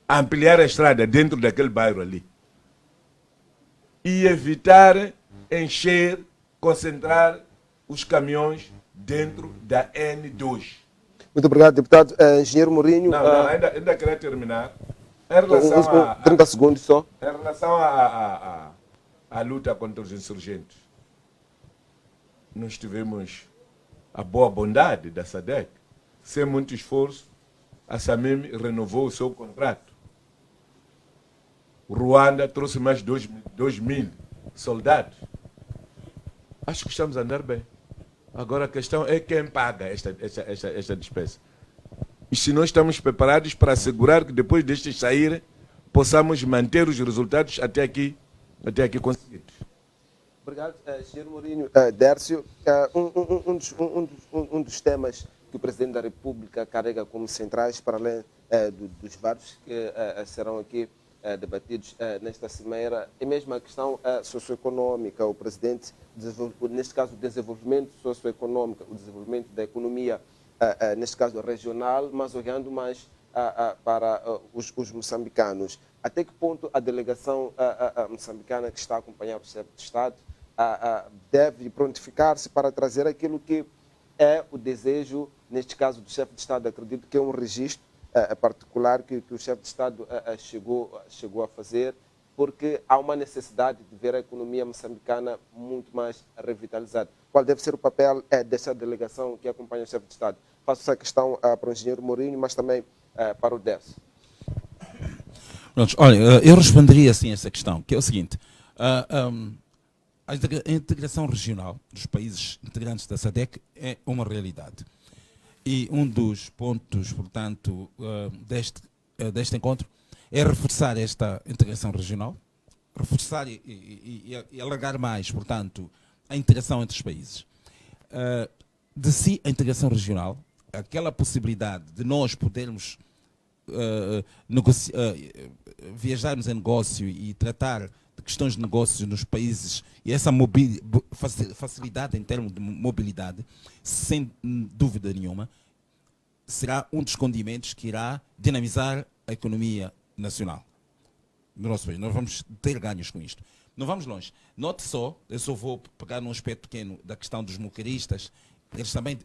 Ampliar a estrada dentro daquele bairro ali. E evitar encher, concentrar os caminhões dentro da N2.
Muito obrigado, deputado. Engenheiro Mourinho.
Não, ainda queria terminar. Em relação
30 segundos só.
Em relação à luta contra os insurgentes, nós tivemos a boa bondade da SADC. Sem muito esforço, a SAMIM renovou o seu contrato. O Ruanda trouxe mais 2.000 soldados. Acho que estamos a andar bem. Agora a questão é quem paga esta despesa. E se nós estamos preparados para assegurar que depois destes saírem, possamos manter os resultados até aqui conseguidos.
Obrigado, Engenheiro Mourinho. Dércio, um dos temas que o Presidente da República carrega como centrais, para além dos vários que serão aqui debatidos nesta cimeira, é mesmo a questão socioeconômica. O Presidente, neste caso, o desenvolvimento socioeconômico, o desenvolvimento da economia, neste caso regional, mas olhando mais para os moçambicanos. Até que ponto a delegação moçambicana que está a acompanhar o chefe de Estado deve prontificar-se para trazer aquilo que é o desejo, neste caso do chefe de Estado? Acredito que é um registro particular que o chefe de Estado chegou a fazer, porque há uma necessidade de ver a economia moçambicana muito mais revitalizada. Qual deve ser o papel dessa delegação que acompanha o chefe de Estado? Faço essa questão para o engenheiro Mourinho, mas também para o Dércio.
Olha, eu responderia assim a essa questão, que é o seguinte: a integração regional dos países integrantes da SADC é uma realidade. E um dos pontos, portanto, deste encontro é reforçar esta integração regional, reforçar e alargar mais, portanto, a integração entre os países. De si, a integração regional, aquela possibilidade de nós podermos viajarmos em negócio e tratar de questões de negócios nos países, e essa facilidade em termos de mobilidade, sem dúvida nenhuma, será um dos condimentos que irá dinamizar a economia nacional do nosso país. Nós vamos ter ganhos com isto. Não vamos longe. Note só, eu só vou pegar num aspecto pequeno da questão dos mocaristas, eles também,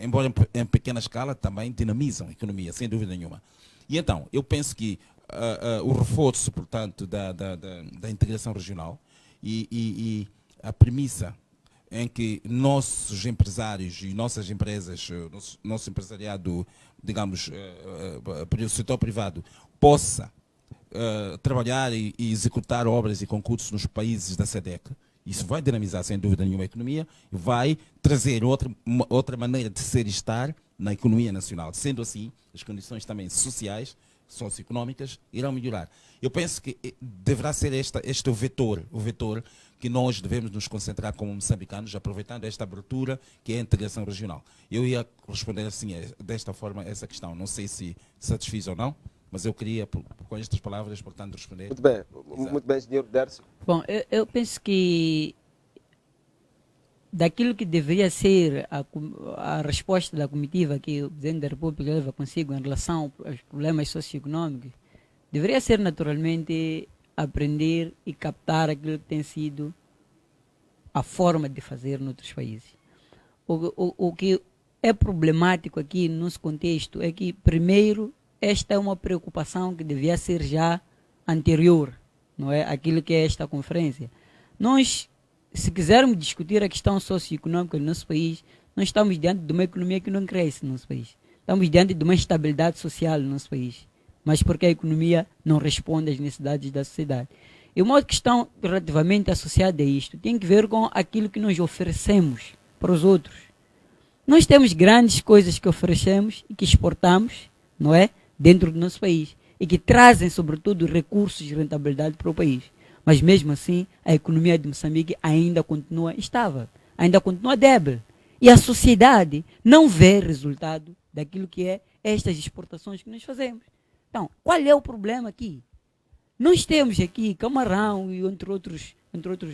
embora em pequena escala, também dinamizam a economia, sem dúvida nenhuma. E então, eu penso que o reforço, portanto, da integração regional e a premissa em que nossos empresários e nossas empresas, nosso empresariado, digamos, o setor privado, possa trabalhar e executar obras e concursos nos países da SEDEC. Isso vai dinamizar, sem dúvida nenhuma, a economia e vai trazer outra maneira de ser e estar na economia nacional. Sendo assim, as condições também sociais, socioeconómicas, irão melhorar. Eu penso que deverá ser este o vetor que nós devemos nos concentrar como moçambicanos, aproveitando esta abertura que é a integração regional. Eu ia responder assim, desta forma, essa questão. Não sei se satisfiz ou não, mas eu queria, com estas palavras, portanto, responder.
Muito bem, engenheiro Dércio.
Bom, eu penso que daquilo que deveria ser a resposta da comitiva que o Presidente da República leva consigo em relação aos problemas socioeconômicos, deveria ser naturalmente aprender e captar aquilo que tem sido a forma de fazer noutros países. O que é problemático aqui no nosso contexto é que, primeiro, esta é uma preocupação que devia ser já anterior, não é? Aquilo que é esta conferência. Nós, se quisermos discutir a questão socioeconômica do nosso país, nós estamos diante de uma economia que não cresce no nosso país. Estamos diante de uma instabilidade social no nosso país. Mas porque a economia não responde às necessidades da sociedade. E uma outra questão relativamente associada a isto tem que ver com aquilo que nós oferecemos para os outros. Nós temos grandes coisas que oferecemos e que exportamos, não é? Dentro do nosso país. E que trazem, sobretudo, recursos de rentabilidade para o país. Mas mesmo assim, a economia de Moçambique ainda continua instável, ainda continua débil. E a sociedade não vê resultado daquilo que é estas exportações que nós fazemos. Então, qual é o problema aqui? Nós temos aqui camarão e entre outros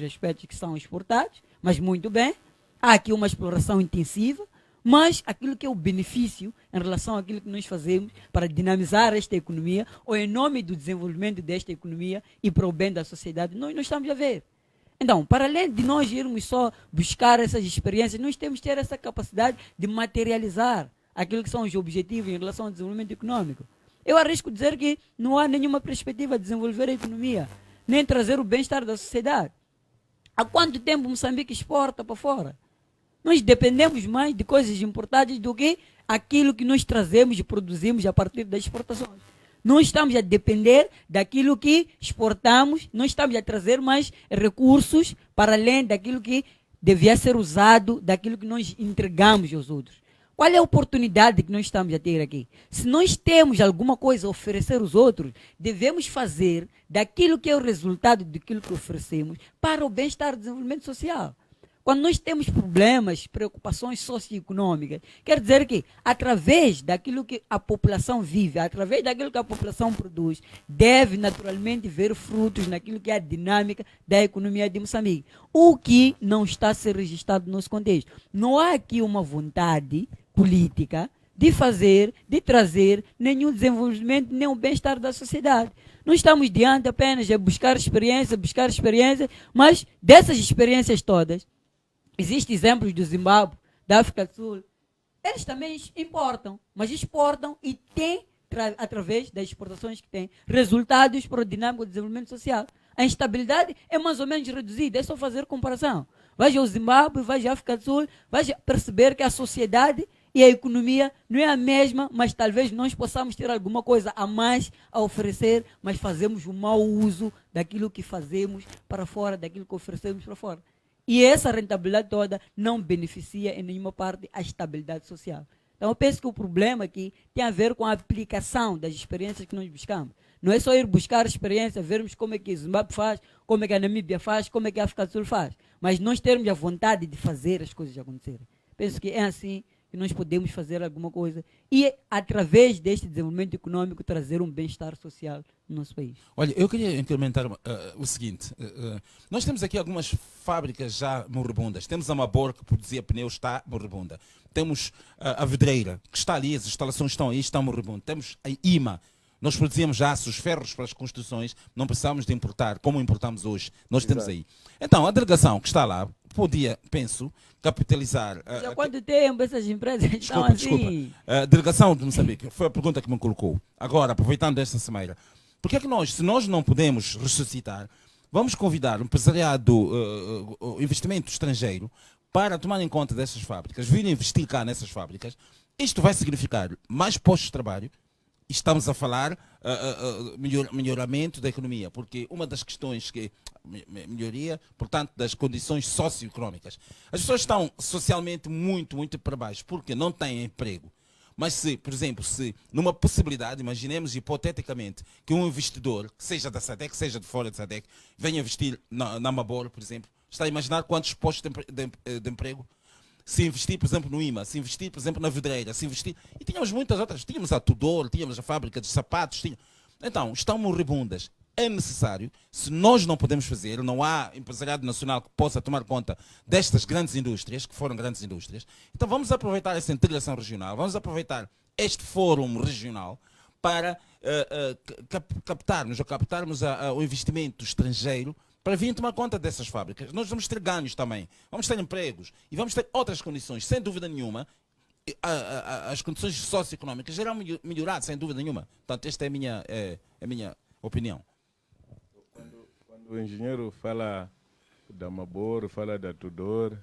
aspectos que são exportados, mas muito bem, há aqui uma exploração intensiva, mas aquilo que é o benefício em relação àquilo que nós fazemos para dinamizar esta economia, ou em nome do desenvolvimento desta economia e para o bem da sociedade, nós não estamos a ver. Então, para além de nós irmos só buscar essas experiências, nós temos que ter essa capacidade de materializar aquilo que são os objetivos em relação ao desenvolvimento econômico. Eu arrisco dizer que não há nenhuma perspectiva de desenvolver a economia, nem trazer o bem-estar da sociedade. Há quanto tempo Moçambique exporta para fora? Nós dependemos mais de coisas importadas do que aquilo que nós trazemos e produzimos a partir das exportações. Nós estamos a depender daquilo que exportamos, nós estamos a trazer mais recursos para além daquilo que devia ser usado, daquilo que nós entregamos aos outros. Qual é a oportunidade que nós estamos a ter aqui? Se nós temos alguma coisa a oferecer aos outros, devemos fazer daquilo que é o resultado daquilo que oferecemos para o bem-estar e desenvolvimento social. Quando nós temos problemas, preocupações socioeconômicas, quer dizer que, através daquilo que a população vive, através daquilo que a população produz, deve naturalmente ver frutos naquilo que é a dinâmica da economia de Moçambique. O que não está a ser registrado no nosso contexto. Não há aqui uma vontade política de fazer, de trazer nenhum desenvolvimento, nenhum bem-estar da sociedade. Não estamos diante apenas de buscar experiência, mas dessas experiências todas, existem exemplos do Zimbábue, da África do Sul. Eles também importam, mas exportam e têm, através das exportações que têm, resultados para o dinâmico de desenvolvimento social. A instabilidade é mais ou menos reduzida, é só fazer comparação. Veja o Zimbábue, veja a África do Sul, veja perceber que a sociedade e a economia não é a mesma, mas talvez nós possamos ter alguma coisa a mais a oferecer, mas fazemos um mau uso daquilo que fazemos para fora, daquilo que oferecemos para fora. E essa rentabilidade toda não beneficia em nenhuma parte a estabilidade social. Então eu penso que o problema aqui tem a ver com a aplicação das experiências que nós buscamos. Não é só ir buscar experiência, vermos como é que o Zimbábue faz, como é que a Namíbia faz, como é que a África do Sul faz. Mas nós termos a vontade de fazer as coisas acontecerem. Penso que é assim que nós podemos fazer alguma coisa e, através deste desenvolvimento econômico, trazer um bem-estar social no nosso país.
Olha, eu queria incrementar o seguinte. Nós temos aqui algumas fábricas já moribundas. Temos a Mabor, que produzia pneus, está moribunda. Temos a Vidreira, que está ali, as instalações estão aí, estão moribundas. Temos a IMA. Nós produzíamos aços, ferros para as construções, não precisávamos de importar, como importamos hoje. Nós temos aí. Então, a delegação que está lá podia, penso, capitalizar.
Já há quanto tempo essas empresas estão
Desculpa,
assim?
desculpa. A delegação de Moçambique, foi a pergunta que me colocou. Agora, aproveitando esta semana, por que é que nós, se nós não podemos ressuscitar, vamos convidar o empresariado, o investimento estrangeiro, para tomar em conta dessas fábricas, vir investir cá nessas fábricas? Isto vai significar mais postos de trabalho. Estamos a falar melhoramento da economia, porque uma das questões que melhoria, portanto, das condições socioeconómicas. As pessoas estão socialmente muito para baixo, porque não têm emprego. Mas se, por exemplo, se numa possibilidade, imaginemos hipoteticamente, que um investidor, seja da SADEC, seja de fora da SADEC, venha investir na Mabor, por exemplo, está a imaginar quantos postos de emprego? Se investir, por exemplo, no IMA, se investir, por exemplo, na Vidreira, se investir... E tínhamos muitas outras. Tínhamos a Tudor, tínhamos a fábrica de sapatos. Então, estão moribundas. É necessário, se nós não podemos fazer, não há empresariado nacional que possa tomar conta destas grandes indústrias, que foram grandes indústrias, então vamos aproveitar essa integração regional, vamos aproveitar este fórum regional para captarmos o investimento estrangeiro para vir tomar conta dessas fábricas. Nós vamos ter ganhos também, vamos ter empregos e vamos ter outras condições, sem dúvida nenhuma. As condições socioeconómicas irão melhorar, sem dúvida nenhuma. Portanto, esta é a minha opinião.
Quando o engenheiro fala da Mabor, fala da Tudor,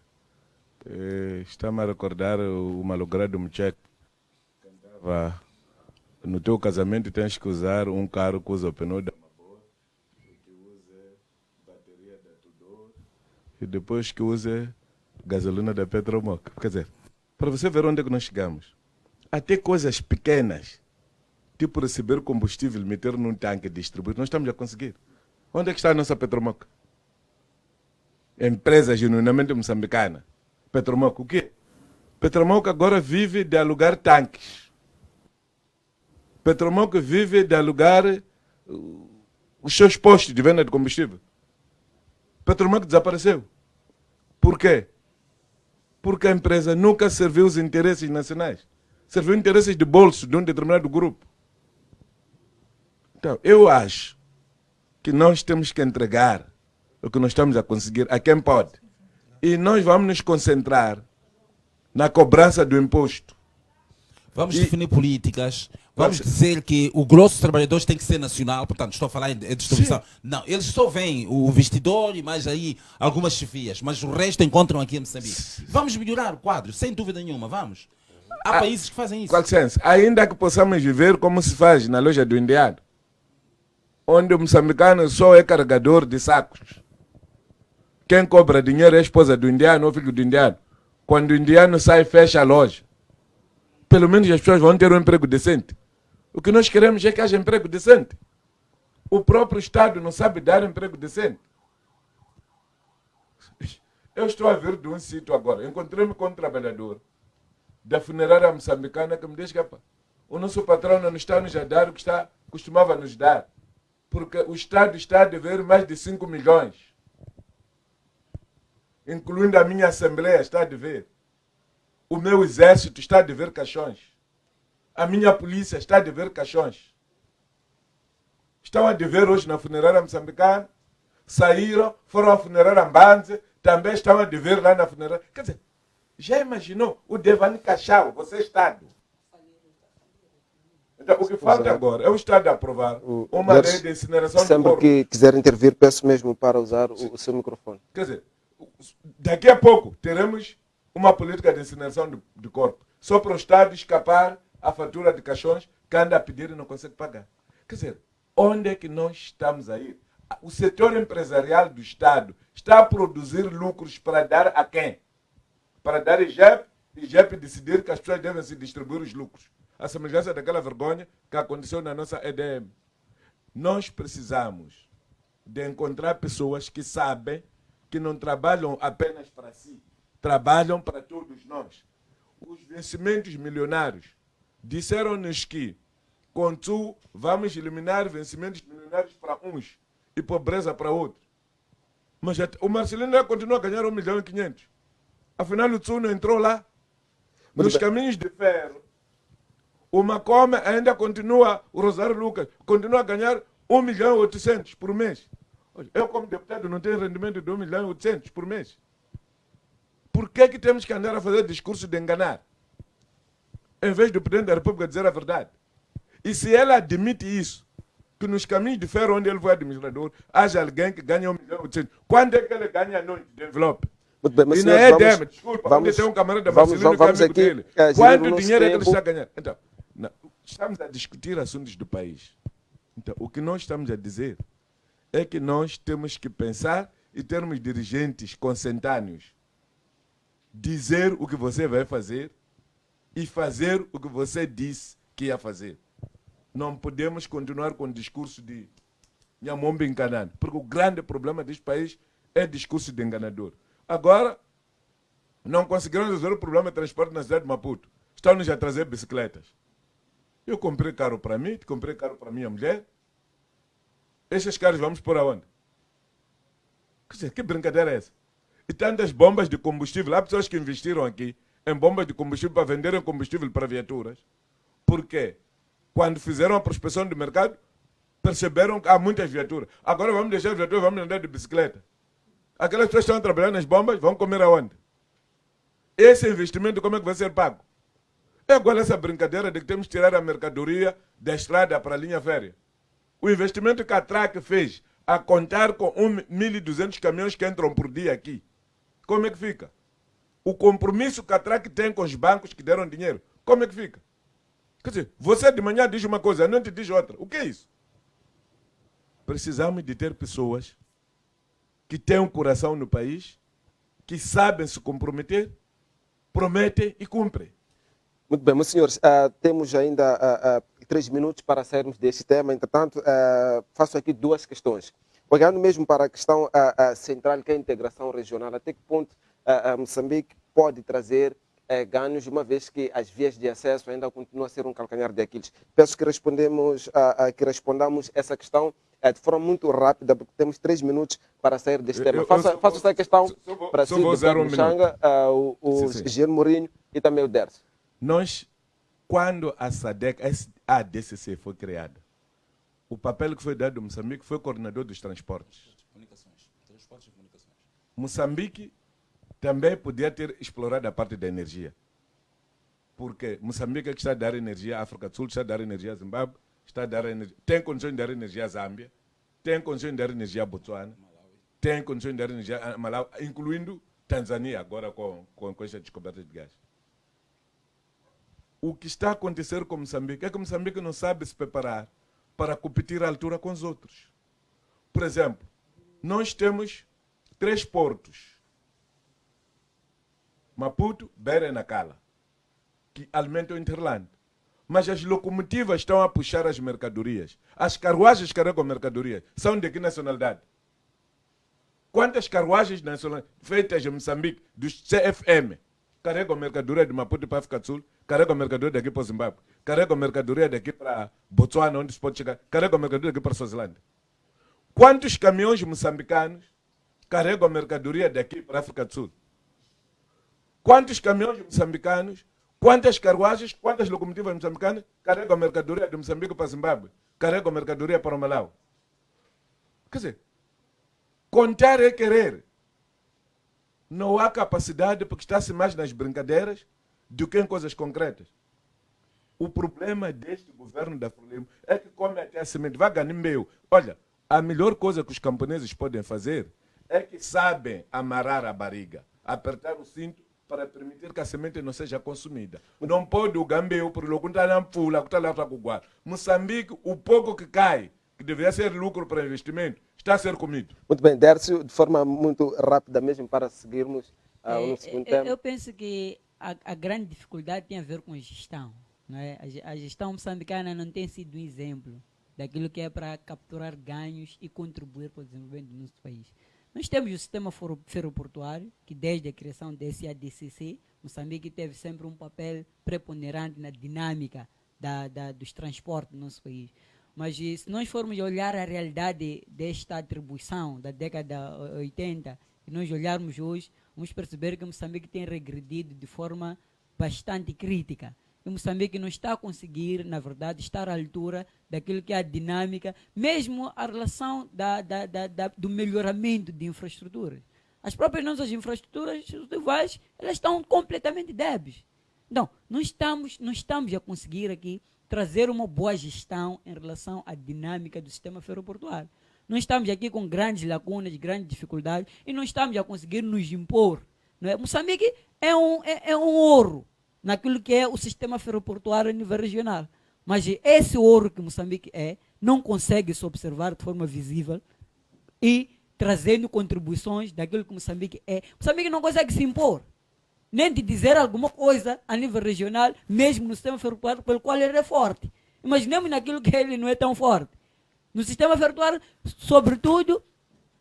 está-me a recordar o malogrado Mucheco. Cantava: no teu casamento tens que usar um carro que usa o pneu da Mabor, que use bateria da Tudor e depois que use gasolina da Petromoc. Quer dizer, para você ver onde é que nós chegamos. Até coisas pequenas, tipo receber combustível, meter num tanque e distribuir, nós estamos a conseguir. Onde é que está a nossa Petromoc? Empresa genuinamente moçambicana. Petromoc o quê? Petromoc agora vive de alugar tanques. Petromoc vive de alugar os seus postos de venda de combustível. Petromoc desapareceu. Por quê? Porque a empresa nunca serviu os interesses nacionais. Serviu interesses de bolso de um determinado grupo. Então, eu acho que nós temos que entregar o que nós estamos a conseguir a quem pode. E nós vamos nos concentrar na cobrança do imposto.
Vamos definir políticas, vamos dizer que o grosso dos trabalhadores tem que ser nacional, portanto, estou a falar em distribuição. Sim. Não, eles só veem o investidor e mais aí algumas chefias, mas o resto encontram aqui em Moçambique. Vamos melhorar o quadro, sem dúvida nenhuma, vamos. Há países que fazem isso.
Com licença, ainda que possamos viver como se faz na loja do indiano, onde o moçambicano só é carregador de sacos. Quem cobra dinheiro é a esposa do indiano ou filho do indiano. Quando o indiano sai, fecha a loja. Pelo menos as pessoas vão ter um emprego decente. O que nós queremos é que haja emprego decente. O próprio Estado não sabe dar emprego decente. Eu estou a vir de um sítio agora. Encontrei-me com um trabalhador da funerária moçambicana que me diz que o nosso patrão não está nos a dar o que costumava nos dar. Porque o Estado está a dever mais de 5 milhões. Incluindo a minha Assembleia está a dever. O meu exército está a dever caixões. A minha polícia está a dever caixões. Estão a dever hoje na funerária moçambicana. Saíram, foram à funerária Mbanze, também estão a dever lá na funerária. Quer dizer, já imaginou o Devani Cachau, você Estado? Então, o que falta agora é o Estado aprovar uma lei de incineração de corpos.
Sempre que quiser intervir, peço mesmo para usar o seu microfone.
Quer dizer, daqui a pouco teremos uma política de incineração de corpo. Só para o Estado escapar a fatura de caixões que anda a pedir e não consegue pagar. Quer dizer, onde é que nós estamos a ir? O setor empresarial do Estado está a produzir lucros para dar a quem? Para dar a IGEP, e IGEP decidir que as pessoas devem se distribuir os lucros. A semelhança daquela vergonha que aconteceu na nossa EDM. Nós precisamos de encontrar pessoas que sabem que não trabalham apenas para si, trabalham para todos nós. Os vencimentos milionários disseram-nos que, contudo, vamos eliminar vencimentos milionários para uns e pobreza para outros. Mas o Marcelino continua a ganhar 1.500.000. Afinal, o Tsu não entrou lá. Nos caminhos de ferro, o Macome ainda continua, o Rosário Lucas, continua a ganhar 1.800.000 por mês. Eu, como deputado, não tenho rendimento de 1.800.000 por mês. Por que que temos que andar a fazer discurso de enganar? Em vez do Presidente da República dizer a verdade. E se ela admite isso, que nos caminhos de ferro onde ele foi administrador, haja alguém que ganha 1.800.000. Quando é que ele ganha a noite de envelope?
Muito bem, mas
E na
senhores,
EDM, desculpa, onde tem um camarada
vamos
Marcelino que é amigo
aqui,
dele.
gerir o
Quanto
nosso
dinheiro é que ele
tempo.
está a ganhar? Então, estamos a discutir assuntos do país. Então, o que nós estamos a dizer é que nós temos que pensar e termos dirigentes consentâneos. Dizer o que você vai fazer e fazer o que você disse que ia fazer. Não podemos continuar com o discurso de Nhamombe enganando, porque o grande problema deste país é discurso de enganador. Agora, não conseguiram resolver o problema de transporte na cidade de Maputo. Estão-nos a trazer bicicletas. Eu comprei carro para mim, comprei carro para minha mulher. Esses carros vamos por aonde? Quer dizer, que brincadeira é essa? E tantas bombas de combustível. Há pessoas que investiram aqui em bombas de combustível para venderem combustível para viaturas. Por quê? Quando fizeram a prospecção do mercado, perceberam que há muitas viaturas. Agora vamos deixar as viaturas, vamos andar de bicicleta. Aquelas pessoas que estão trabalhando nas bombas vão comer aonde? Esse investimento como é que vai ser pago? É agora essa brincadeira de que temos que tirar a mercadoria da estrada para a linha férrea. O investimento que a TRAC fez a contar com 1.200 caminhões que entram por dia aqui, como é que fica? O compromisso que a TRAC tem com os bancos que deram dinheiro, como é que fica? Quer dizer, você de manhã diz uma coisa, à noite diz outra. O que é isso? Precisamos de ter pessoas que têm um coração no país, que sabem se comprometer, prometem e cumprem.
Muito bem, meus senhores, temos ainda 3 minutos para sairmos deste tema. Entretanto, faço aqui 2 questões. Olhando mesmo para a questão central, que é a integração regional, até que ponto Moçambique pode trazer ganhos, uma vez que as vias de acesso ainda continuam a ser um calcanhar de Aquiles. Peço que respondamos essa questão de forma muito rápida, porque temos 3 minutos para sair deste tema. Faço essa questão para si, o Pedro Changa, o Jean Mourinho e também o Derso.
Nós, quando a SADC, a ADCC foi criada, o papel que foi dado a Moçambique foi coordenador dos transportes.
Transportes e comunicações.
Moçambique também podia ter explorado a parte da energia. Porque Moçambique é que está a dar energia à África do Sul, está a dar energia à Zimbábue, está a dar energia, tem condições de dar energia à Zâmbia, tem condições de dar energia à Botsuana, tem condições de dar energia a Malawi, incluindo Tanzânia agora com esta descoberta de gás. O que está a acontecer com Moçambique é que Moçambique não sabe se preparar para competir à altura com os outros. Por exemplo, nós temos 3 portos. Maputo, Beira e Nacala, que alimentam o Interland. Mas as locomotivas estão a puxar as mercadorias. As carruagens que carregam mercadorias são de que nacionalidade? Quantas carruagens feitas em Moçambique, dos CFM, carregam mercadoria de Maputo para a África do Sul, carregam mercadoria daqui para o Zimbábue, carregam mercadoria daqui para Botsuana, onde se pode chegar, carregam mercadoria daqui para a Suazilândia? Quantos caminhões moçambicanos carregam mercadoria daqui para a África do Sul? Quantos caminhões moçambicanos, quantas carruagens, quantas locomotivas moçambicanas carregam mercadoria de Moçambique para Zimbábue, carregam mercadoria para o Malawi? Quer dizer, contar é querer. Não há capacidade porque está-se mais nas brincadeiras do que em coisas concretas. O problema deste governo da Frelimo é que come até a semente. Vai ganhar meio. Olha, a melhor coisa que os camponeses podem fazer é que sabem amarrar a barriga, apertar o cinto para permitir que a semente não seja consumida. Não pode o gambeu, por logo está na pula, está lá para o Moçambique, o pouco que cai, que deveria ser lucro para investimento, está a ser comido.
Muito bem, Dércio, de forma muito rápida mesmo para seguirmos no segundo tema.
Eu penso que a grande dificuldade tem a ver com a gestão. Não é? A gestão moçambicana não tem sido um exemplo daquilo que é para capturar ganhos e contribuir para o desenvolvimento do nosso país. Nós temos o sistema ferroportuário, que desde a criação desse ADCC, Moçambique teve sempre um papel preponderante na dinâmica dos transportes do nosso país. Mas se nós formos olhar a realidade desta atribuição da década 80, e nós olharmos hoje, vamos perceber que Moçambique tem regredido de forma bastante crítica. E Moçambique não está a conseguir, na verdade, estar à altura daquilo que é a dinâmica, mesmo a relação do melhoramento de infraestruturas. As próprias nossas infraestruturas rivais, elas estão completamente débeis. Então, não estamos a conseguir aqui trazer uma boa gestão em relação à dinâmica do sistema ferroportuário. Não estamos aqui com grandes lacunas, grandes dificuldades, e não estamos a conseguir nos impor. Não é? Moçambique é um ouro naquilo que é o sistema ferroportuário a nível regional. Mas esse ouro que Moçambique não consegue se observar de forma visível e trazendo contribuições daquilo que Moçambique é. Moçambique não consegue se impor, nem de dizer alguma coisa a nível regional, mesmo no sistema ferroviário pelo qual ele é forte. Imaginemos naquilo que ele não é tão forte. No sistema ferroviário, sobretudo,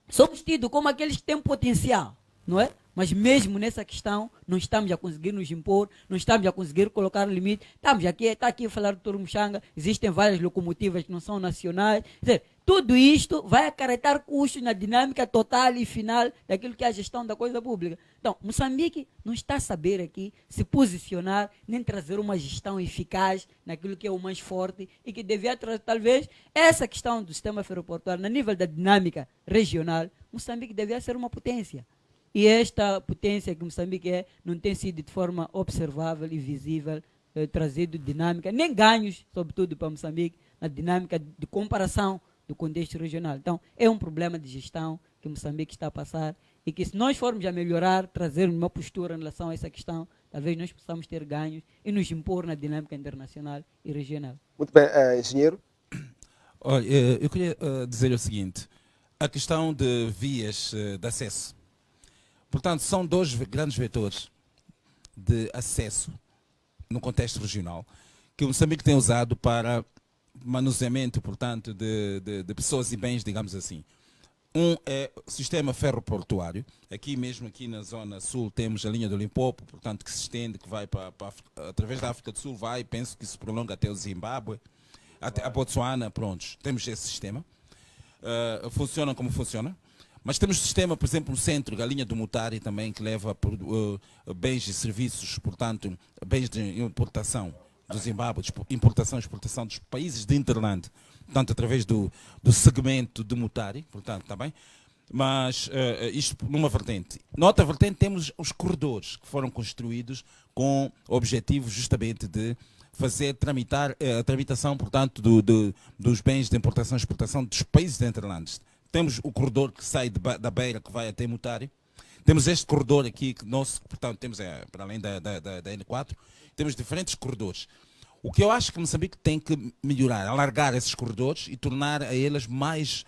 somos tidos como aqueles que têm potencial, não é? Mas mesmo nessa questão, não estamos a conseguir nos impor, não estamos a conseguir colocar limite. Está aqui a falar do Dr. Muxanga, existem várias locomotivas que não são nacionais. Quer dizer, tudo isto vai acarretar custos na dinâmica total e final daquilo que é a gestão da coisa pública. Então, Moçambique não está a saber aqui se posicionar, nem trazer uma gestão eficaz naquilo que é o mais forte e que devia trazer, talvez, essa questão do sistema ferroportuário, no nível da dinâmica regional, Moçambique devia ser uma potência. E esta potência que Moçambique não tem sido de forma observável e visível, trazido dinâmica, nem ganhos, sobretudo para Moçambique, na dinâmica de comparação do contexto regional. Então, é um problema de gestão que Moçambique está a passar e que se nós formos a melhorar, trazer uma postura em relação a essa questão, talvez nós possamos ter ganhos e nos impor na dinâmica internacional e regional.
Muito bem, engenheiro.
Olha, eu queria dizer o seguinte, a questão de vias de acesso. Portanto, são dois grandes vetores de acesso no contexto regional que o Moçambique tem usado para manuseamento, portanto, de pessoas e bens, digamos assim. Um é o sistema ferroportuário. Aqui mesmo, aqui na zona sul, temos a linha do Limpopo, portanto, que se estende, que vai através da África do Sul, penso que se prolonga até o Zimbábue, até a Botsuana, prontos. Temos esse sistema. Funciona como funciona. Mas temos sistema, por exemplo, no centro, a linha do Mutari também, que leva bens e serviços, portanto, bens de importação do Zimbábue, importação e exportação dos países de Interland, portanto, através do segmento de Mutari, portanto, está bem? Mas isto numa vertente. Na outra vertente temos os corredores, que foram construídos com o objetivo justamente de fazer a tramitação, portanto, dos bens de importação e exportação dos países de Interland. Temos o corredor que sai da Beira, que vai até Mutari. Temos este corredor aqui, que nós, portanto, temos, para além da N4, temos diferentes corredores. O que eu acho que Moçambique tem que melhorar, alargar esses corredores e tornar a eles mais,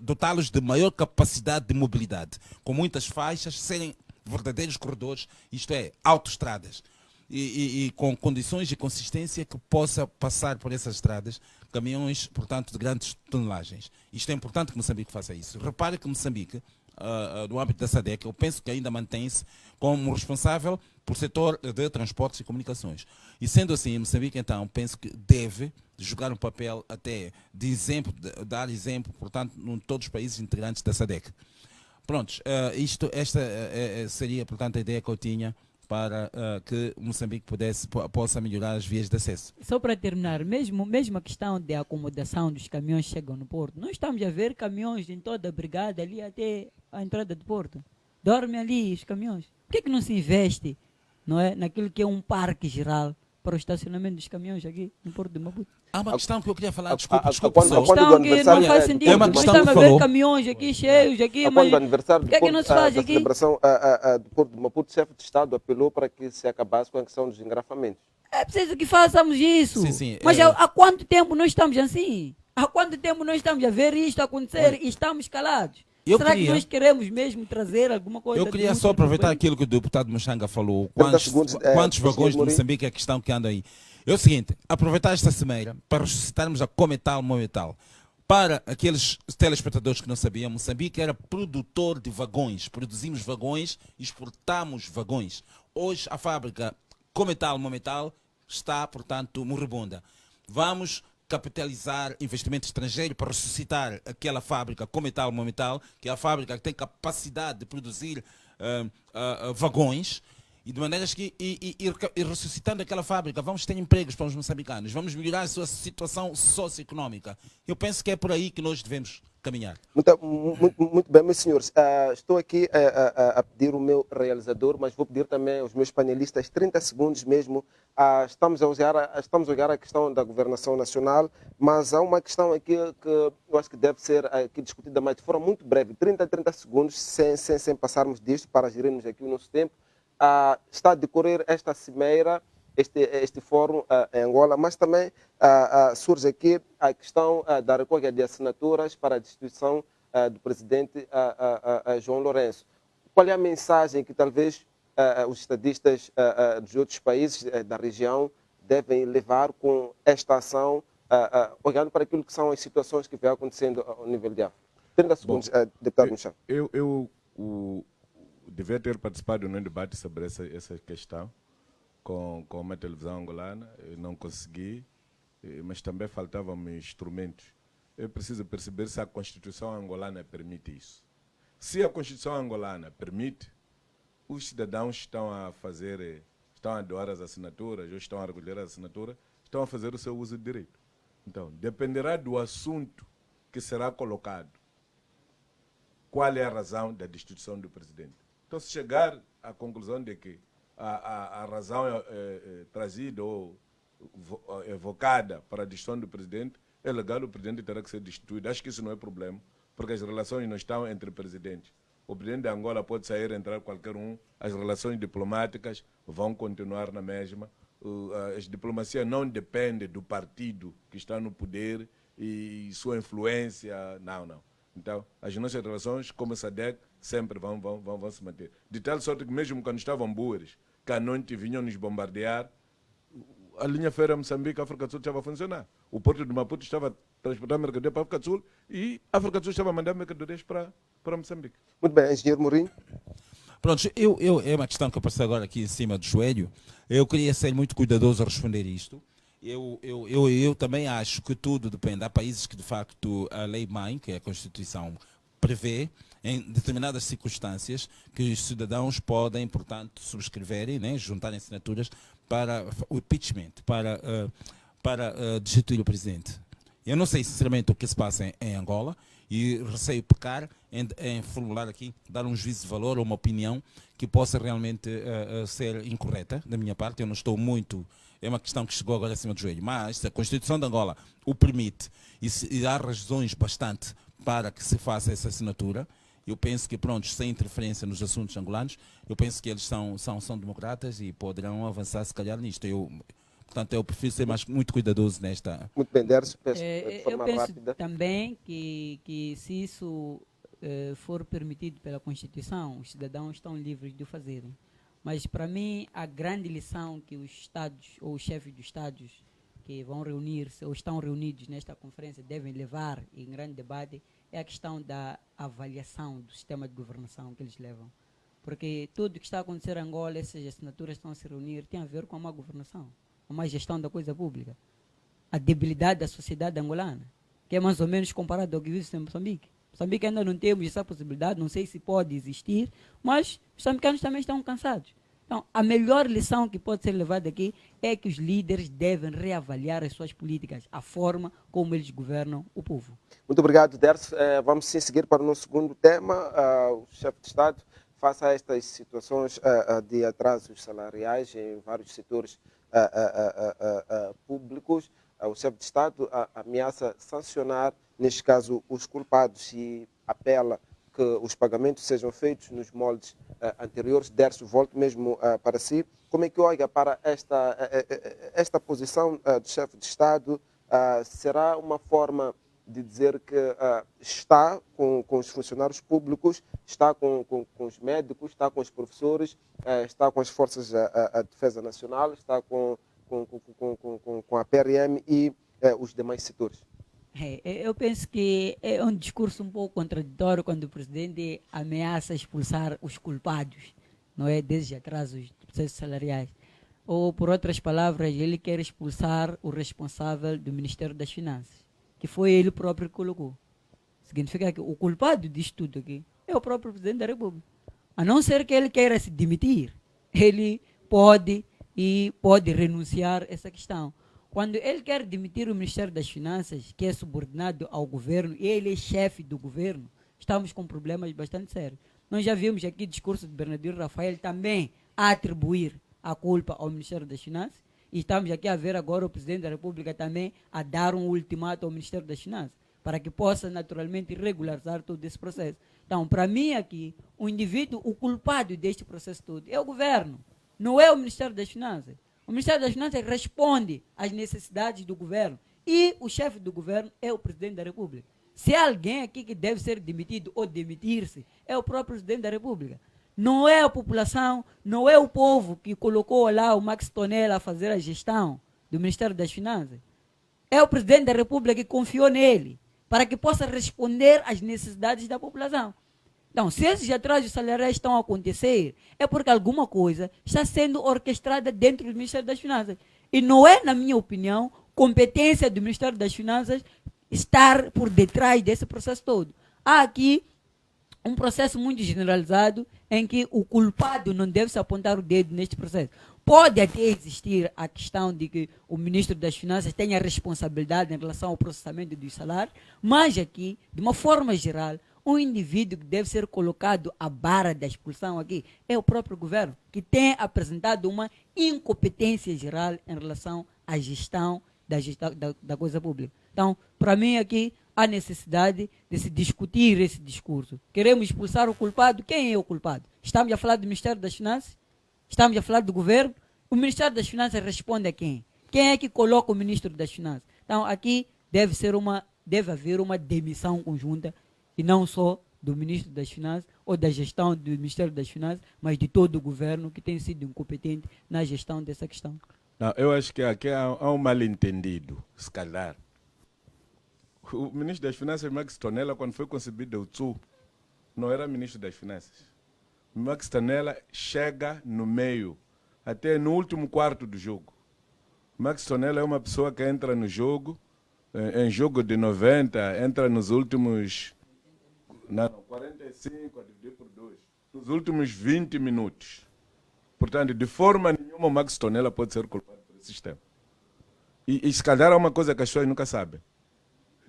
dotá-los de maior capacidade de mobilidade, com muitas faixas, serem verdadeiros corredores, isto é, autoestradas. E com condições de consistência que possa passar por essas estradas caminhões, portanto, de grandes tonelagens. Isto é importante que Moçambique faça isso. Repare que Moçambique, no âmbito da SADC, eu penso que ainda mantém-se como responsável por setor de transportes e comunicações. E sendo assim, Moçambique, então, penso que deve jogar um papel até de exemplo, dar exemplo, portanto, em todos os países integrantes da SADC. Prontos, esta seria, portanto, a ideia que eu tinha para que Moçambique possa melhorar as vias de acesso.
Só para terminar, mesmo a questão de acomodação dos caminhões que chegam no porto, nós estamos a ver caminhões em toda a brigada ali até a entrada do porto. Dormem ali os caminhões. Por que não se investe, não é, naquilo que é um parque geral para o estacionamento dos caminhões aqui no Porto de Maputo?
Há uma questão que eu queria falar, desculpa.
Quando
Questão que não faz sentido.
uma
Nós
questão
estamos a
que
ver
falou.
caminhões aqui cheios, aqui, mas
Quando o aniversário
por que é que não se faz
da
aqui?
celebração do Porto de Maputo, o chefe de Estado apelou para que se acabasse com a questão dos engarrafamentos.
É preciso que façamos isso.
Sim, sim,
Mas há quanto tempo nós estamos assim? Há quanto tempo nós estamos a ver isto acontecer e estamos calados? Será que nós queremos mesmo trazer alguma coisa?
Eu queria só aproveitar aquilo que o deputado Muxanga falou.
30 segundos,
Quantos vagões de
Mourinho?
Moçambique é que estão que andam aí? É o seguinte, aproveitar esta cimeira para ressuscitarmos a Cometal Momental. Para aqueles telespectadores que não sabiam, Moçambique era produtor de vagões. Produzimos vagões, exportamos vagões. Hoje a fábrica Cometal Momental está, portanto, moribunda. Vamos capitalizar investimento estrangeiro para ressuscitar aquela fábrica Cometal Momental, que é a fábrica que tem capacidade de produzir vagões. E de maneiras que, e ressuscitando aquela fábrica, vamos ter empregos para os moçambicanos, vamos melhorar a sua situação socioeconómica. Eu penso que é por aí que nós devemos caminhar.
Muito bem, meus senhores. Estou aqui a pedir o meu realizador, mas vou pedir também aos meus panelistas 30 segundos mesmo. Estamos a olhar a questão da governação nacional, mas há uma questão aqui que eu acho que deve ser aqui discutida mais de forma muito breve, 30 segundos, sem passarmos disto, para gerirmos aqui o nosso tempo. Está a decorrer esta cimeira, este fórum em Angola, mas também surge aqui a questão da recolha de assinaturas para a destituição do presidente João Lourenço. Qual é a mensagem que talvez os estadistas dos outros países da região devem levar com esta ação, olhando para aquilo que são as situações que vem acontecendo ao nível de África? 30 segundos, deputado Michel.
Eu devia ter participado num debate sobre essa questão com uma televisão angolana, eu não consegui, mas também faltavam-me instrumentos. Eu preciso perceber se a Constituição angolana permite isso. Se a Constituição angolana permite, os cidadãos estão a doar as assinaturas, ou estão a recolher as assinaturas, estão a fazer o seu uso de direito. Então, dependerá do assunto que será colocado. Qual é a razão da destituição do presidente? Então, se chegar à conclusão de que a razão trazida ou evocada para a destituição do presidente é legal, o presidente terá que ser destituído. Acho que isso não é problema, porque as relações não estão entre presidentes. O presidente de Angola pode sair, entrar qualquer um, as relações diplomáticas vão continuar na mesma. A diplomacia não depende do partido que está no poder e sua influência, não. Então, as nossas relações, como a SADC, sempre vão se manter. De tal sorte que mesmo quando estavam boas, que à noite vinham nos bombardear, a linha férrea Moçambique-África do Sul estava a funcionar. O porto de Maputo estava a transportar mercadoria para a África do Sul e a África do Sul estava a mandar mercadorias para Moçambique.
Muito bem, engenheiro Mourinho.
Pronto, é uma questão que apareceu agora aqui em cima do joelho. Eu queria ser muito cuidadoso a responder isto. Eu também acho que tudo depende. Há países que, de facto, a lei-mãe, que é a Constituição, prevê, em determinadas circunstâncias, que os cidadãos podem, portanto, subscreverem, né, juntarem assinaturas para o impeachment, para destituir o presidente. Eu não sei, sinceramente, o que se passa em Angola e receio pecar em formular aqui, dar um juízo de valor ou uma opinião que possa realmente ser incorreta da minha parte. Eu não estou muito... É uma questão que chegou agora acima do joelho. Mas se a Constituição de Angola o permite e há razões bastante para que se faça essa assinatura, eu penso que, pronto, sem interferência nos assuntos angolanos, eu penso que eles são democratas e poderão avançar, se calhar, nisto. Portanto, eu prefiro ser muito cuidadoso nesta...
Muito bem, Derso, peço de forma
eu penso
rápida.
também que se isso for permitido pela Constituição, os cidadãos estão livres de o fazerem. Mas, para mim, a grande lição que os Estados, ou os chefes dos Estados que vão reunir-se, ou estão reunidos nesta conferência, devem levar em grande debate, é a questão da avaliação do sistema de governação que eles levam. Porque tudo o que está a acontecer em Angola, essas assinaturas estão a se reunir, tem a ver com a má governação, com a má gestão da coisa pública. A debilidade da sociedade angolana, que é mais ou menos comparado ao que vive em Moçambique. Moçambique ainda não temos essa possibilidade, não sei se pode existir, mas os moçambicanos também estão cansados. Então, a melhor lição que pode ser levada aqui é que os líderes devem reavaliar as suas políticas, a forma como eles governam o povo.
Muito obrigado, Derso. Vamos sim seguir para o nosso segundo tema. O chefe de Estado, face a estas situações de atrasos salariais em vários setores públicos, o chefe de Estado ameaça sancionar, neste caso, os culpados e apela que os pagamentos sejam feitos nos moldes anteriores. Derso, volto mesmo para si. Como é que olha para esta posição do chefe de Estado? Será uma forma de dizer que está com os funcionários públicos, está com os médicos, está com os professores, está com as forças da defesa nacional, está com a PRM e os demais setores?
Eu penso que é um discurso um pouco contraditório quando o presidente ameaça expulsar os culpados, não é, desses atrasos de processos salariais. Ou, por outras palavras, ele quer expulsar o responsável do Ministério das Finanças, que foi ele próprio que colocou. Significa que o culpado disto tudo aqui é o próprio presidente da República. A não ser que ele queira se demitir, ele pode renunciar a essa questão. Quando ele quer demitir o Ministério das Finanças, que é subordinado ao governo, e ele é chefe do governo, estamos com problemas bastante sérios. Nós já vimos aqui o discurso de Bernardino Rafael também a atribuir a culpa ao Ministério das Finanças, e estamos aqui a ver agora o Presidente da República também a dar um ultimato ao Ministério das Finanças, para que possa naturalmente regularizar todo esse processo. Então, para mim aqui, o indivíduo, o culpado deste processo todo é o governo, não é o Ministério das Finanças. O Ministério das Finanças responde às necessidades do governo e o chefe do governo é o Presidente da República. Se há alguém aqui que deve ser demitido ou demitir-se, é o próprio Presidente da República. Não é a população, não é o povo que colocou lá o Max Tonela a fazer a gestão do Ministério das Finanças. É o Presidente da República que confiou nele para que possa responder às necessidades da população. Então, se esses atrasos salariais estão a acontecer, é porque alguma coisa está sendo orquestrada dentro do Ministério das Finanças. E não é, na minha opinião, competência do Ministério das Finanças estar por detrás desse processo todo. Há aqui um processo muito generalizado em que o culpado não deve se apontar o dedo neste processo. Pode até existir a questão de que o Ministro das Finanças tenha responsabilidade em relação ao processamento dos salários, mas aqui, de uma forma geral, o indivíduo que deve ser colocado à barra da expulsão aqui é o próprio governo, que tem apresentado uma incompetência geral em relação à gestão da coisa pública. Então, para mim aqui, há necessidade de se discutir esse discurso. Queremos expulsar o culpado? Quem é o culpado? Estamos a falar do Ministério das Finanças? Estamos a falar do governo? O Ministério das Finanças responde a quem? Quem é que coloca o Ministro das Finanças? Então, aqui deve haver uma demissão conjunta, e não só do Ministro das Finanças ou da gestão do Ministério das Finanças, mas de todo o governo que tem sido incompetente na gestão dessa questão.
Não, eu acho que aqui há um mal-entendido, se calhar. O Ministro das Finanças, Max Tonela, quando foi concebido o TSU, não era Ministro das Finanças. O Max Tonela chega no meio, até no último quarto do jogo. O Max Tonela é uma pessoa que entra no jogo, em jogo de 90, entra nos últimos... Não, 45 a dividir por 2. Nos últimos 20 minutos. Portanto, de forma nenhuma o Max Tonela pode ser culpado por esse sistema. E se calhar há uma coisa que as pessoas nunca sabem.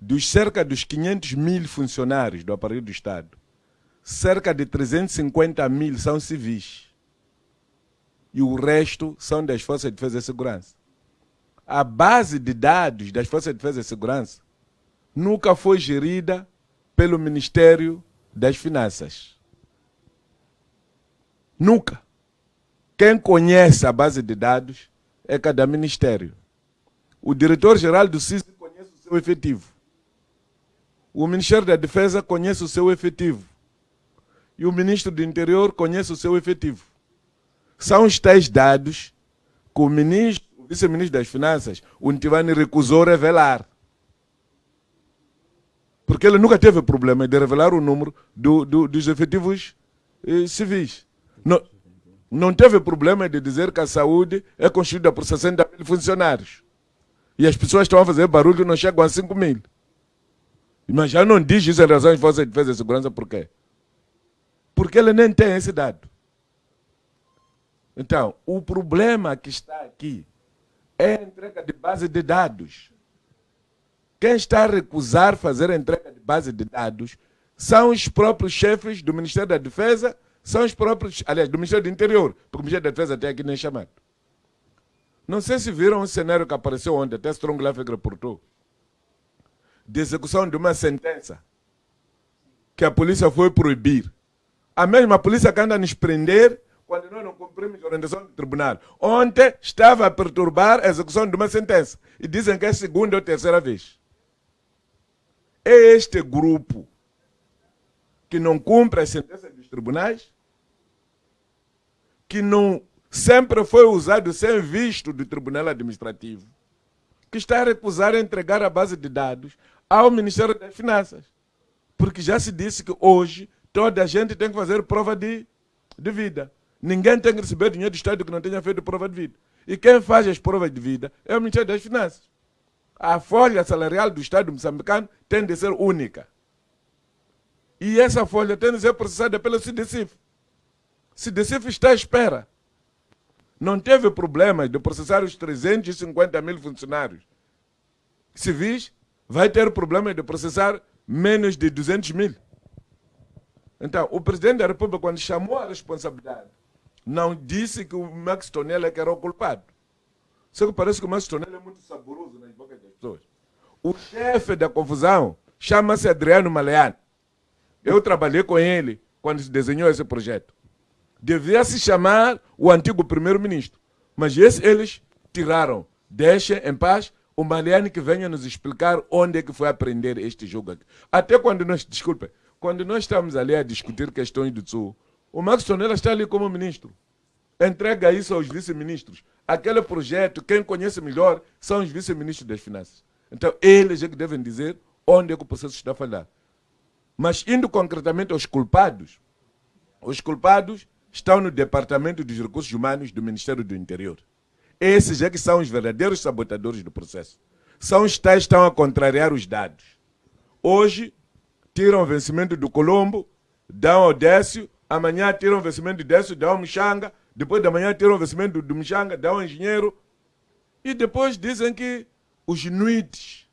Dos cerca dos 500 mil funcionários do aparelho do Estado, cerca de 350 mil são civis. E o resto são das Forças de Defesa e Segurança. A base de dados das Forças de Defesa e Segurança nunca foi gerida pelo Ministério das Finanças. Nunca. Quem conhece a base de dados é cada ministério. O diretor-geral do CIS conhece o seu efetivo. O Ministério da Defesa conhece o seu efetivo. E o Ministro do Interior conhece o seu efetivo. São os tais dados que o vice-ministro das Finanças, o Ntivani, recusou revelar. Porque ele nunca teve problema de revelar o número dos efetivos civis. Não teve problema de dizer que a saúde é constituída por 60 mil funcionários. E as pessoas estão a fazer barulho e não chegam a 5 mil. Mas já não diz isso em relação às Forças de Defesa e Segurança, por quê? Porque ele nem tem esse dado. Então, o problema que está aqui é a entrega de base de dados. Quem está a recusar fazer a entrega de base de dados são os próprios chefes do Ministério da Defesa, são os próprios, aliás, do Ministério do Interior, porque o Ministério da Defesa até aqui nem chamado. Não sei se viram um cenário que apareceu ontem, até Strong Life reportou, de execução de uma sentença que a polícia foi proibir. A mesma polícia que anda a nos prender quando nós não cumprimos a orientação do tribunal. Ontem estava a perturbar a execução de uma sentença. E dizem que é a segunda ou terceira vez. É este grupo que não cumpre as sentenças dos tribunais, que não sempre foi usado sem visto do Tribunal Administrativo, que está a recusar a entregar a base de dados ao Ministério das Finanças. Porque já se disse que hoje toda a gente tem que fazer prova de vida. Ninguém tem que receber dinheiro do Estado que não tenha feito prova de vida. E quem faz as provas de vida é o Ministério das Finanças. A folha salarial do Estado moçambicano tem de ser única. E essa folha tem de ser processada pelo CIDECIF. CIDECIF está à espera não teve problemas de processar os 350 mil funcionários civis, vai ter problemas de processar menos de 200 mil. Então, o presidente da República, quando chamou a responsabilidade, não disse que o Max Tonela é que era o culpado. Só que parece que o Max Tonela é muito saboroso nas bocas das pessoas. O chefe da confusão chama-se Adriano Maleano. Eu trabalhei com ele quando se desenhou esse projeto. Devia se chamar o antigo primeiro-ministro. Mas eles tiraram. Deixem em paz o Maleano que venha nos explicar onde é que foi aprender este jogo aqui. Até quando nós, desculpe, quando nós estamos ali a discutir questões do Sul, o Max Tonela está ali como ministro. Entrega isso aos vice-ministros. Aquele projeto, quem conhece melhor, são os vice-ministros das Finanças. Então, eles é que devem dizer onde é que o processo está a falhar. Mas, indo concretamente aos culpados, os culpados estão no Departamento dos Recursos Humanos do Ministério do Interior. Esses é que são os verdadeiros sabotadores do processo. São os tais que estão a contrariar os dados. Hoje, tiram o vencimento do Colombo, dão ao Décio, amanhã tiram o vencimento do Décio, dão ao Mixanga, depois da manhã tiram o vencimento do Mixanga, dão ao Engenheiro, e depois dizem que os NUITs,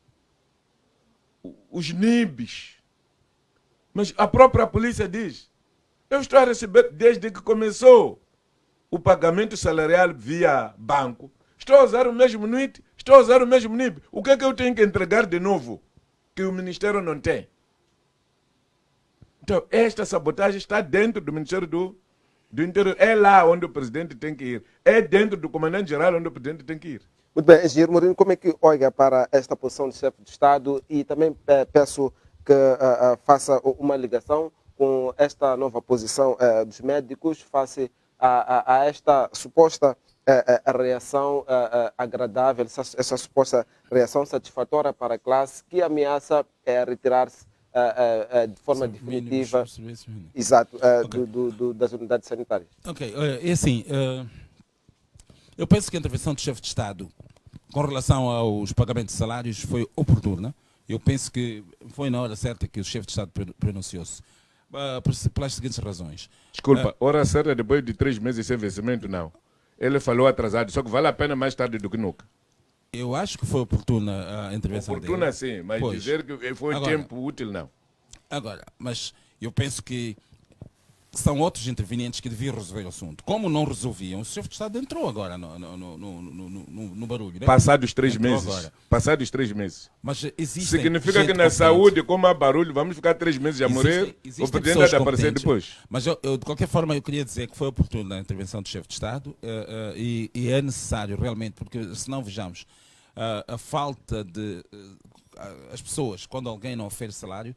os NIBs, mas a própria polícia diz, eu estou a receber desde que começou o pagamento salarial via banco, estou a usar o mesmo NUIT, estou a usar o mesmo NIB, o que é que eu tenho que entregar de novo que o Ministério não tem? Então, esta sabotagem está dentro do Ministério do Interior. É lá onde o presidente tem que ir. É dentro do comandante-geral onde o presidente tem que ir.
Muito bem, engenheiro Mourinho, como é que olha para esta posição de chefe de Estado e também peço que faça uma ligação com esta nova posição dos médicos face a esta suposta reação agradável, essa suposta reação satisfatória para a classe que ameaça retirar-se de forma definitiva, exato, das unidades sanitárias.
Ok, é assim, eu penso que a intervenção do chefe de Estado com relação aos pagamentos de salários foi oportuna. Eu penso que foi na hora certa que o chefe de Estado pronunciou-se, pelas seguintes razões.
Desculpa, hora certa depois de 3 meses sem vencimento, não. Ele falou atrasado, só que vale a pena mais tarde do que nunca.
Eu acho que foi oportuna a intervenção
oportuna
dele.
sim, mas
Pois.
dizer que foi
Agora,
tempo útil, não.
Agora, mas eu penso que são outros intervenientes que deviam resolver o assunto. Como não resolviam, o chefe de Estado entrou agora no barulho. Né?
Passados 3
Entrou
meses.
agora.
Passados 3 meses.
Mas existem
Significa
gente
que na
competente.
saúde, como há barulho, vamos ficar 3 meses a morrer,
Existem
o presidente
pessoas
vai aparecer
competentes.
depois.
Mas de qualquer forma eu queria dizer que foi oportuna a intervenção do chefe de Estado e é necessário realmente, porque senão vejamos, a falta de... as pessoas, quando alguém não oferece salário,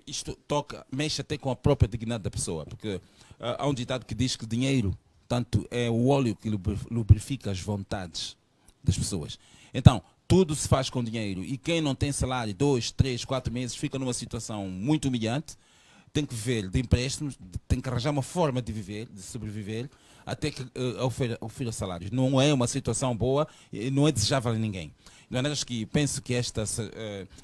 isto mexe até com a própria dignidade da pessoa, porque há um ditado que diz que dinheiro, tanto é o óleo que lubrifica as vontades das pessoas. Então, tudo se faz com dinheiro e quem não tem salário 2, 3, 4 meses fica numa situação muito humilhante, tem que viver de empréstimos, tem que arranjar uma forma de viver, de sobreviver, até que ofereça salários. Não é uma situação boa e não é desejável a ninguém. De maneira que penso que esta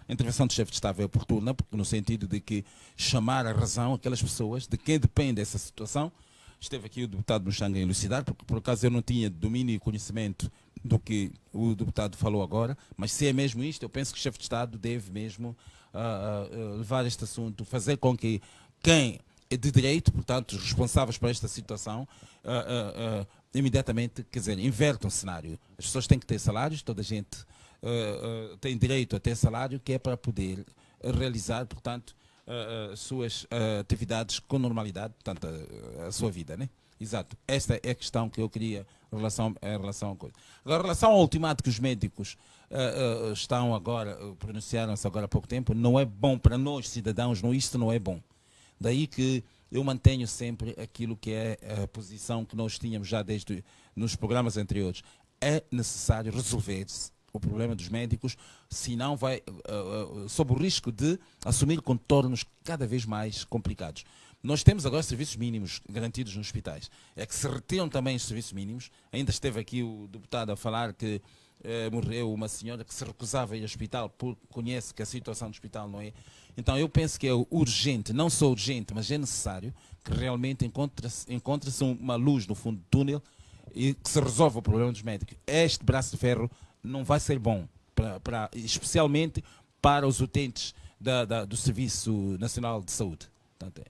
intervenção do chefe de Estado é oportuna, porque no sentido de que chamar a razão aquelas pessoas de quem depende dessa situação. Esteve aqui o deputado Mixanga a elucidar, porque por acaso eu não tinha domínio e conhecimento do que o deputado falou agora, mas se é mesmo isto, eu penso que o chefe de Estado deve mesmo levar este assunto, fazer com que quem é de direito, portanto, os responsáveis por esta situação, imediatamente, quer dizer, invertam o cenário. As pessoas têm que ter salários, toda a gente tem direito a ter salário, que é para poder realizar, portanto, as suas atividades com normalidade, portanto, a sua vida, né? Exato. Esta é a questão que eu queria em relação à coisa. Agora, em relação ao ultimato que os médicos estão agora, pronunciaram-se agora há pouco tempo, não é bom para nós, cidadãos, isto não é bom. Daí que eu mantenho sempre aquilo que é a posição que nós tínhamos já desde nos programas anteriores. É necessário resolver-se o problema dos médicos, senão vai sob o risco de assumir contornos cada vez mais complicados. Nós temos agora serviços mínimos garantidos nos hospitais. É que se retiram também os serviços mínimos. Ainda esteve aqui o deputado a falar que morreu uma senhora que se recusava a ir ao hospital porque conhece que a situação do hospital não é. Então eu penso que é urgente, não só urgente, mas é necessário que realmente encontre-se uma luz no fundo do túnel e que se resolva o problema dos médicos. Este braço de ferro não vai ser bom, especialmente para os utentes do Serviço Nacional de Saúde. Portanto,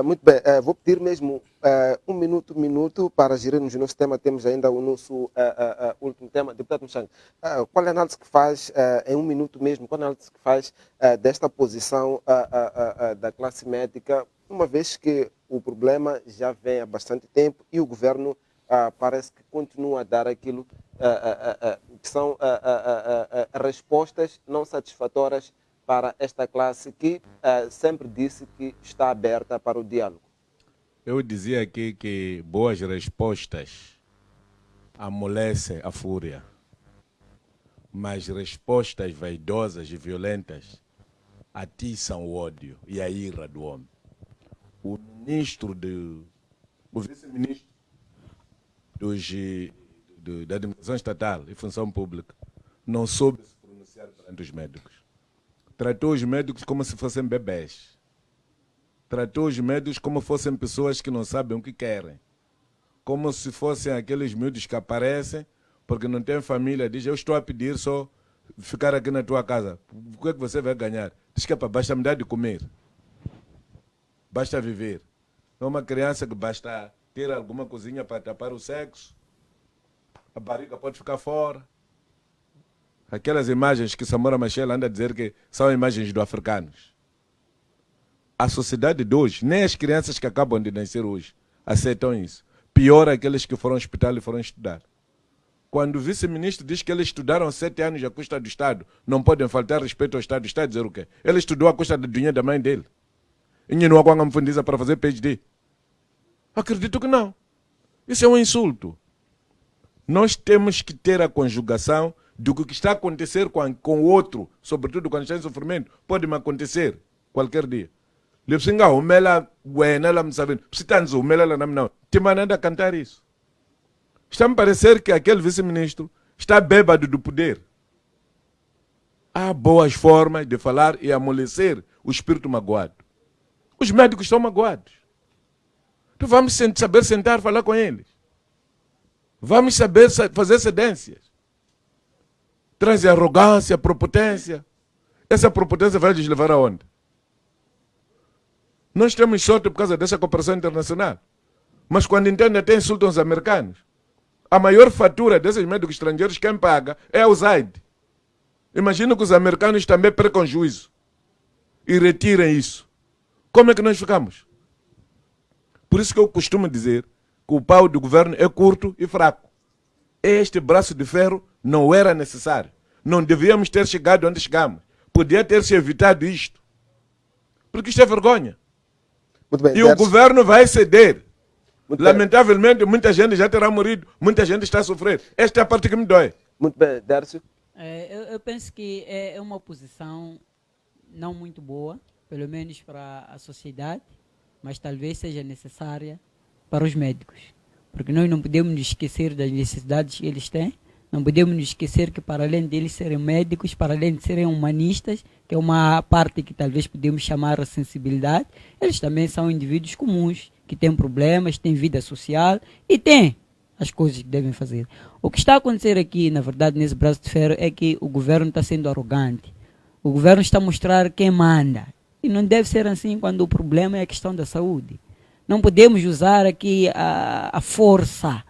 Muito bem, vou pedir mesmo um minuto para gerirmos o nosso tema. Temos ainda o nosso último tema. Deputado Mchang, qual é a análise que faz, em um minuto mesmo, qual é a análise que faz desta posição da classe médica, uma vez que o problema já vem há bastante tempo e o governo parece que continua a dar aquilo que são respostas não satisfatórias para esta classe que sempre disse que está aberta para o diálogo?
Eu dizia aqui que boas respostas amolecem a fúria, mas respostas vaidosas e violentas atiçam o ódio e a ira do homem. O vice-ministro da Administração Estatal e Função Pública não soube se pronunciar perante os médicos. Tratou os médicos como se fossem bebés. Tratou os médicos como se fossem pessoas que não sabem o que querem. Como se fossem aqueles miúdos que aparecem porque não têm família. Diz, eu estou a pedir só ficar aqui na tua casa. O que é que você vai ganhar? Diz que basta me dar de comer. Basta viver. É uma criança que basta ter alguma coisinha para tapar o sexo. A barriga pode ficar fora. Aquelas imagens que Samora Machel anda a dizer que são imagens do africanos. A sociedade de hoje, nem as crianças que acabam de nascer hoje, aceitam isso. Pior aqueles que foram ao hospital e foram estudar. Quando o vice-ministro diz que eles estudaram 7 anos à custa do Estado, não podem faltar respeito ao Estado. Está a dizer o quê? Ele estudou à custa do dinheiro da mãe dele. E não há quando me para fazer PhD. Acredito que não. Isso é um insulto. Nós temos que ter a conjugação do que está a acontecer com o outro, sobretudo quando está em sofrimento. Pode-me acontecer qualquer dia. Lepsinga, o mela, ela me sabendo. Psitanzo, o mela, não. Te mandando a cantar isso. Está-me parecer que aquele vice-ministro está bêbado do poder. Há boas formas de falar e amolecer o espírito magoado. Os médicos estão magoados. Então vamos saber sentar e falar com eles. Vamos saber fazer cedências. Traz arrogância, prepotência. Essa prepotência vai nos levar aonde? Nós temos sorte por causa dessa cooperação internacional. Mas quando entendem até insultam os americanos. A maior fatura desses médicos estrangeiros, quem paga é a USAID. Imagina que os americanos também percam juízo e retirem isso. Como é que nós ficamos? Por isso que eu costumo dizer que o pau do governo é curto e fraco. Este braço de ferro não era necessário. Não devíamos ter chegado onde chegamos. Podia ter-se evitado isto. Porque isto é vergonha.
Muito bem,
e o governo vai ceder. Lamentavelmente, muita gente já terá morrido. Muita gente está a sofrer. Esta é a parte que me dói.
Muito bem, Dércio.
Eu penso que é uma posição não muito boa, pelo menos para a sociedade, mas talvez seja necessária para os médicos. Porque nós não podemos nos esquecer das necessidades que eles têm, não podemos nos esquecer que, para além deles serem médicos, para além de serem humanistas, que é uma parte que talvez podemos chamar a sensibilidade, eles também são indivíduos comuns, que têm problemas, têm vida social e têm as coisas que devem fazer. O que está a acontecer aqui, na verdade, nesse braço de ferro, é que o governo está sendo arrogante. O governo está a mostrar quem manda. E não deve ser assim quando o problema é a questão da saúde. Não podemos usar aqui a força,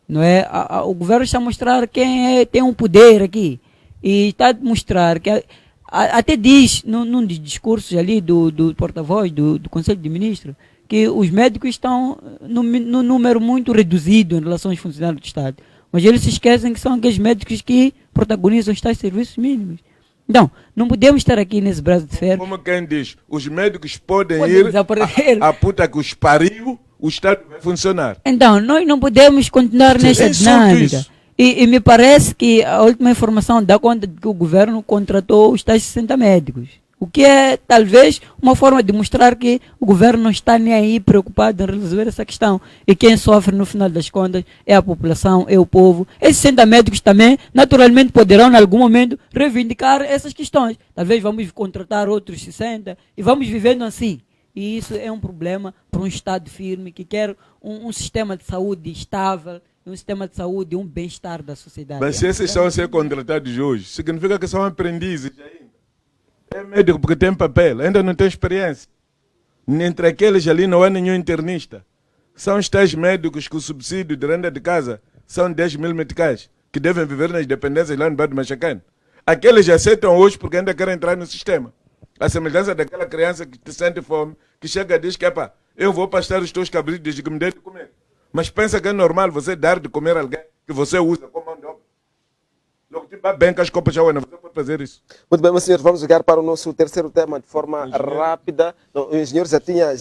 não é? O governo está a mostrar quem tem um poder aqui. E está a mostrar que, até diz, num dos discursos ali do porta-voz do Conselho de Ministros, que os médicos estão num número muito reduzido em relação aos funcionários do Estado. Mas eles se esquecem que são aqueles médicos que protagonizam os tais serviços mínimos. Não, não podemos estar aqui nesse braço de ferro.
Como quem diz, os médicos podem ir
desaparecer.
A puta que os pariu, o Estado vai funcionar.
Então, nós não podemos continuar nesta dinâmica. E me parece que a última informação dá conta de que o governo contratou os tais 60 médicos. O que é, talvez, uma forma de mostrar que o governo não está nem aí preocupado em resolver essa questão. E quem sofre, no final das contas, é a população, é o povo. Esses 60 médicos também, naturalmente, poderão, em algum momento, reivindicar essas questões. Talvez vamos contratar outros 60 e vamos vivendo assim. E isso é um problema para um Estado firme que quer um sistema de saúde estável, um sistema de saúde e um bem-estar da sociedade.
Mas se esses estão a ser contratados hoje, significa que são aprendizes ainda. É médico porque tem papel, ainda não tem experiência. Entre aqueles ali não há nenhum internista. São os tais médicos que o subsídio de renda de casa são 10 mil meticais, que devem viver nas dependências lá no Bairro do Machacane. Aqueles já aceitam hoje porque ainda querem entrar no sistema. A semelhança daquela criança que te sente fome, que chega e diz que, epá, eu vou pastar os teus cabritos desde que me dê de comer. Mas pensa que é normal você dar de comer a alguém que você usa como mão de obra. Logo, tipo, bem que as copas já você pode fazer isso.
Muito bem, meus senhores, vamos jogar para o nosso terceiro tema de forma rápida. Não, o engenheiro já tinha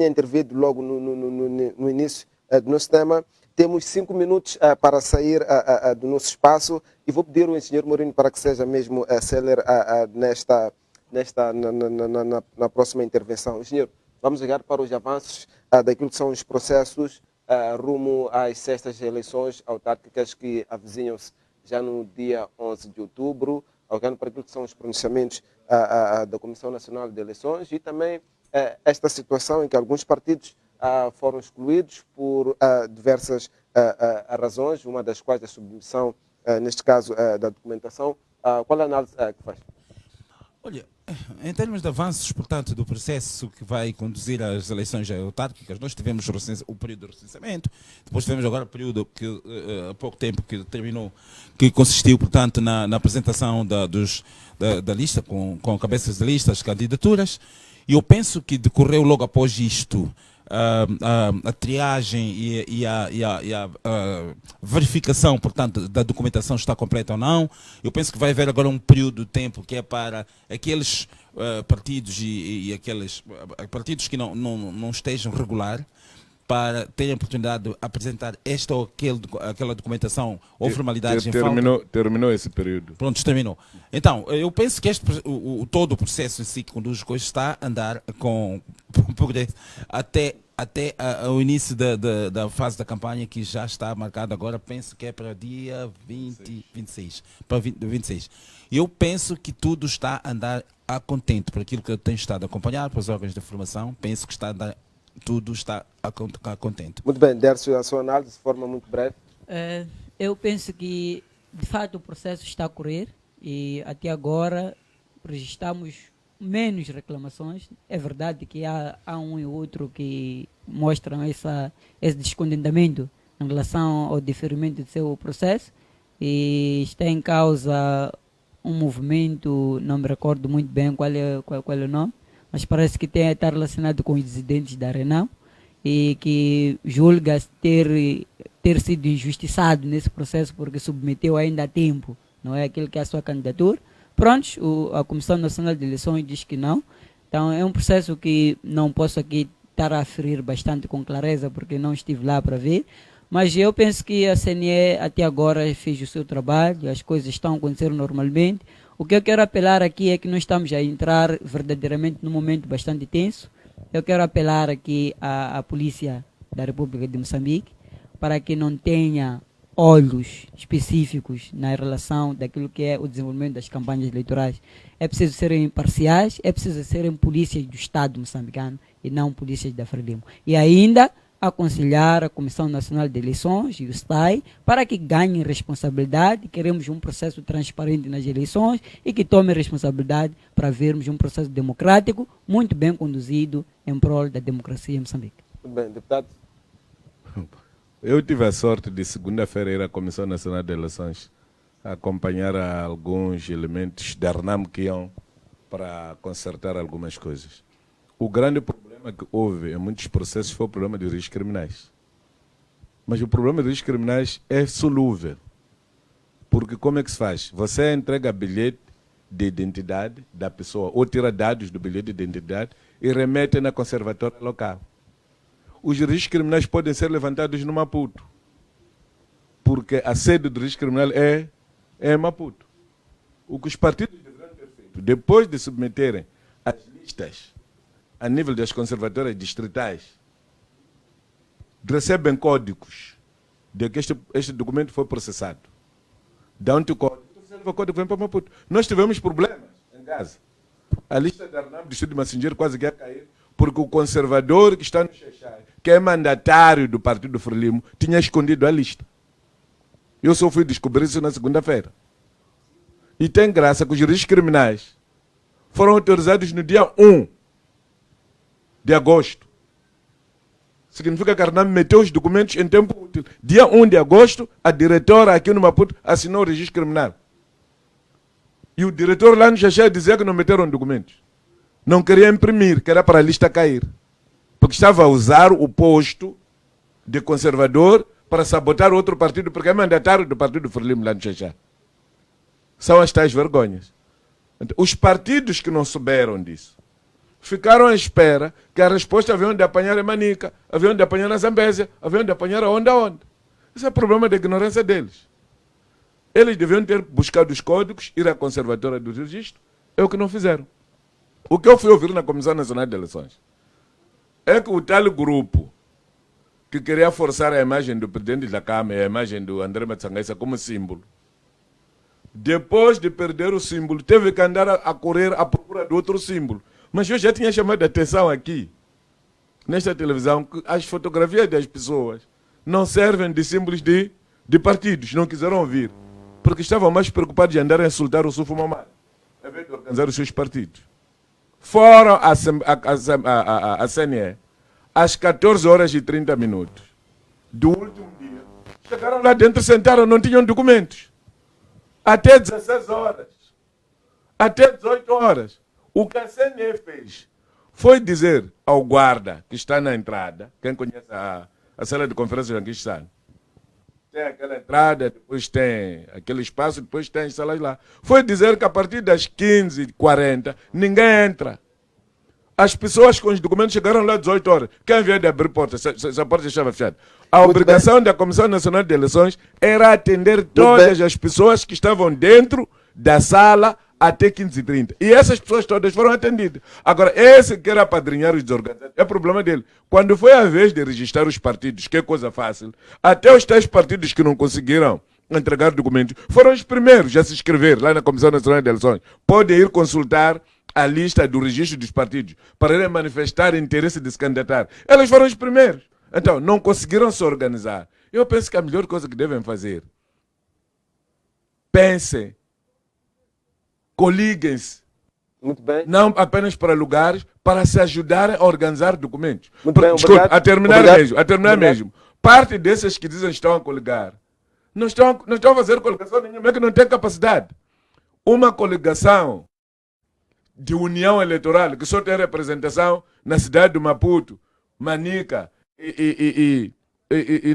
intervido logo no início do nosso tema. Temos 5 minutos para sair do nosso espaço e vou pedir ao engenheiro Mourinho para que seja mesmo célere na próxima intervenção. Engenheiro, vamos jogar para os avanços daquilo que são os processos rumo às sextas eleições autárquicas que avizinham-se já no dia 11 de outubro, olhando para aquilo que são os pronunciamentos da Comissão Nacional de Eleições e também esta situação em que alguns partidos foram excluídos por diversas razões, uma das quais a submissão, neste caso, da documentação. Qual a análise que faz?
Olha, em termos de avanços, portanto, do processo que vai conduzir às eleições autárquicas, nós tivemos o período de recenseamento, depois tivemos agora o período que há pouco tempo que terminou, que consistiu, portanto, na apresentação da lista, com cabeças de listas, candidaturas, e eu penso que decorreu logo após isto a triagem e a verificação, portanto, da documentação está completa ou não. Eu penso que vai haver agora um período de tempo que é para aqueles partidos e aqueles partidos que não estejam regular, para terem a oportunidade de apresentar esta ou aquela documentação ou formalidades em falta.
Terminou esse período.
Pronto, terminou. Então, eu penso que todo o processo em si que conduz as coisas está a andar com progresso até o início da fase da campanha, que já está marcado agora, penso que é para dia 26. Para 26. Eu penso que tudo está a andar a contento, por aquilo que eu tenho estado a acompanhar, para os órgãos de informação, penso que está a andar, tudo está a contento.
Muito bem, Dércio, a sua análise de forma muito breve.
Eu penso que, de fato, o processo está a correr e até agora registramos menos reclamações. É verdade que há um e outro que mostram esse descontentamento em relação ao diferimento do seu processo e está em causa um movimento, não me recordo muito bem qual é o nome, mas parece que está relacionado com os dissidentes da Renam e que julga ter sido injustiçado nesse processo porque submeteu ainda a tempo, não é aquilo que é a sua candidatura. Prontos, a Comissão Nacional de Eleições diz que não. Então é um processo que não posso aqui estar a aferir bastante com clareza porque não estive lá para ver, mas eu penso que a CNE até agora fez o seu trabalho, as coisas estão acontecendo normalmente. O que eu quero apelar aqui é que nós estamos a entrar verdadeiramente num momento bastante tenso. Eu quero apelar aqui à Polícia da República de Moçambique para que não tenha olhos específicos na relação daquilo que é o desenvolvimento das campanhas eleitorais. É preciso serem imparciais, é preciso serem polícias do Estado moçambicano e não polícias da Frelimo. E ainda aconselhar a Comissão Nacional de Eleições e o STAI para que ganhem responsabilidade. Queremos um processo transparente nas eleições e que tomem responsabilidade para vermos um processo democrático muito bem conduzido em prol da democracia em Moçambique.
Muito bem, deputado.
Eu tive a sorte de segunda-feira ir à Comissão Nacional de Eleições acompanhar alguns elementos da RNAM que iam para consertar algumas coisas. O grande problema que houve em muitos processos foi o problema de riscos criminais. Mas o problema de riscos criminais é solúvel. Porque como é que se faz? Você entrega bilhete de identidade da pessoa ou tira dados do bilhete de identidade e remete na conservatória local. Os riscos criminais podem ser levantados no Maputo, porque a sede do risco criminal é Maputo. O que os partidos deveriam ter feito, depois de submeterem as listas a nível das conservatórias distritais, recebem códigos de que este documento foi processado. Dão-te o código, o código vem para Maputo. Nós tivemos problemas em Gaza. A lista da Arnam do Estado de Massingeiro quase que ia cair, porque o conservador que está no Xaxai, que é mandatário do Partido Frelimo, tinha escondido a lista. Eu só fui descobrir isso na segunda-feira. E tem graça que os registros criminais foram autorizados no dia 1 de agosto. Significa que a Arnam meteu os documentos em tempo útil. Dia 1 de agosto, a diretora aqui no Maputo assinou o registro criminal. E o diretor lá no Xaxé dizia que não meteram documentos. Não queria imprimir, que era para a lista cair. Porque estava a usar o posto de conservador para sabotar outro partido, porque é mandatário do Partido Frelimo lá no Xaxé. São as tais vergonhas. Então, os partidos que não souberam disso ficaram à espera que a resposta haviam de apanhar em Manica, haviam de apanhar na Zambésia, haviam de apanhar aonde. Esse é o problema da ignorância deles. Eles deviam ter buscado os códigos, ir à conservadora do registro, é o que não fizeram. O que eu fui ouvir na Comissão Nacional de Eleições é que o tal grupo que queria forçar a imagem do presidente da Câmara e a imagem do André Matsangaisa como símbolo, depois de perder o símbolo, teve que andar a correr à procura de outro símbolo. Mas eu já tinha chamado a atenção aqui, nesta televisão, que as fotografias das pessoas não servem de símbolos de partidos, não quiseram ouvir, porque estavam mais preocupados de andar a insultar o Sufo Mamar, ao invés de organizar os seus partidos. Foram à CNE às 14 horas e 30 minutos do último dia. Chegaram lá dentro, sentaram, não tinham documentos. Até 16 horas, até 18 horas. O que a CNE fez foi dizer ao guarda que está na entrada, quem conhece a sala de conferência de Anguistano, tem aquela entrada, depois tem aquele espaço, depois tem as salas lá. Foi dizer que a partir das 15h40 ninguém entra. As pessoas com os documentos chegaram lá às 18 horas. Quem havia de abrir porta? Se a porta estava fechada. A obrigação da Comissão Nacional de Eleições era atender todas as pessoas que estavam dentro da sala até 15h30. E essas pessoas todas foram atendidas. Agora, esse que era apadrinhar os desorganizados, é problema dele. Quando foi a vez de registrar os partidos, que é coisa fácil, até os tais partidos que não conseguiram entregar documentos, foram os primeiros a se inscrever lá na Comissão Nacional de Eleições. Podem ir consultar a lista do registro dos partidos para irem manifestar interesse de se candidatar. Eles foram os primeiros. Então, não conseguiram se organizar. Eu penso que a melhor coisa que devem fazer, pensem, coliguem-se,
Muito bem.
não apenas para lugares, para se ajudarem a organizar documentos.
Muito bem,
Desculpe,
obrigado.
a terminar
Obrigado.
mesmo. Parte desses que dizem que estão a coligar, não estão a fazer coligação nenhuma, é que não tem capacidade. Uma coligação de união eleitoral, que só tem representação na cidade do Maputo, Manica e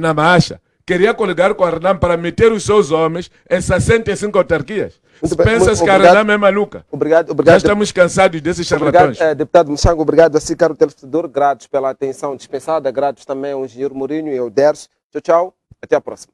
na Macha, queria coligar com a Arnam para meter os seus homens em 65 autarquias. Se pensas que a Arnam é maluca.
Obrigado.
Já estamos cansados desses charlatões.
Obrigado, deputado Mochango. Obrigado a si, caro telespectador. Gratos pela atenção dispensada. Gratos também ao engenheiro Mourinho e ao Derso. Tchau, tchau. Até a próxima.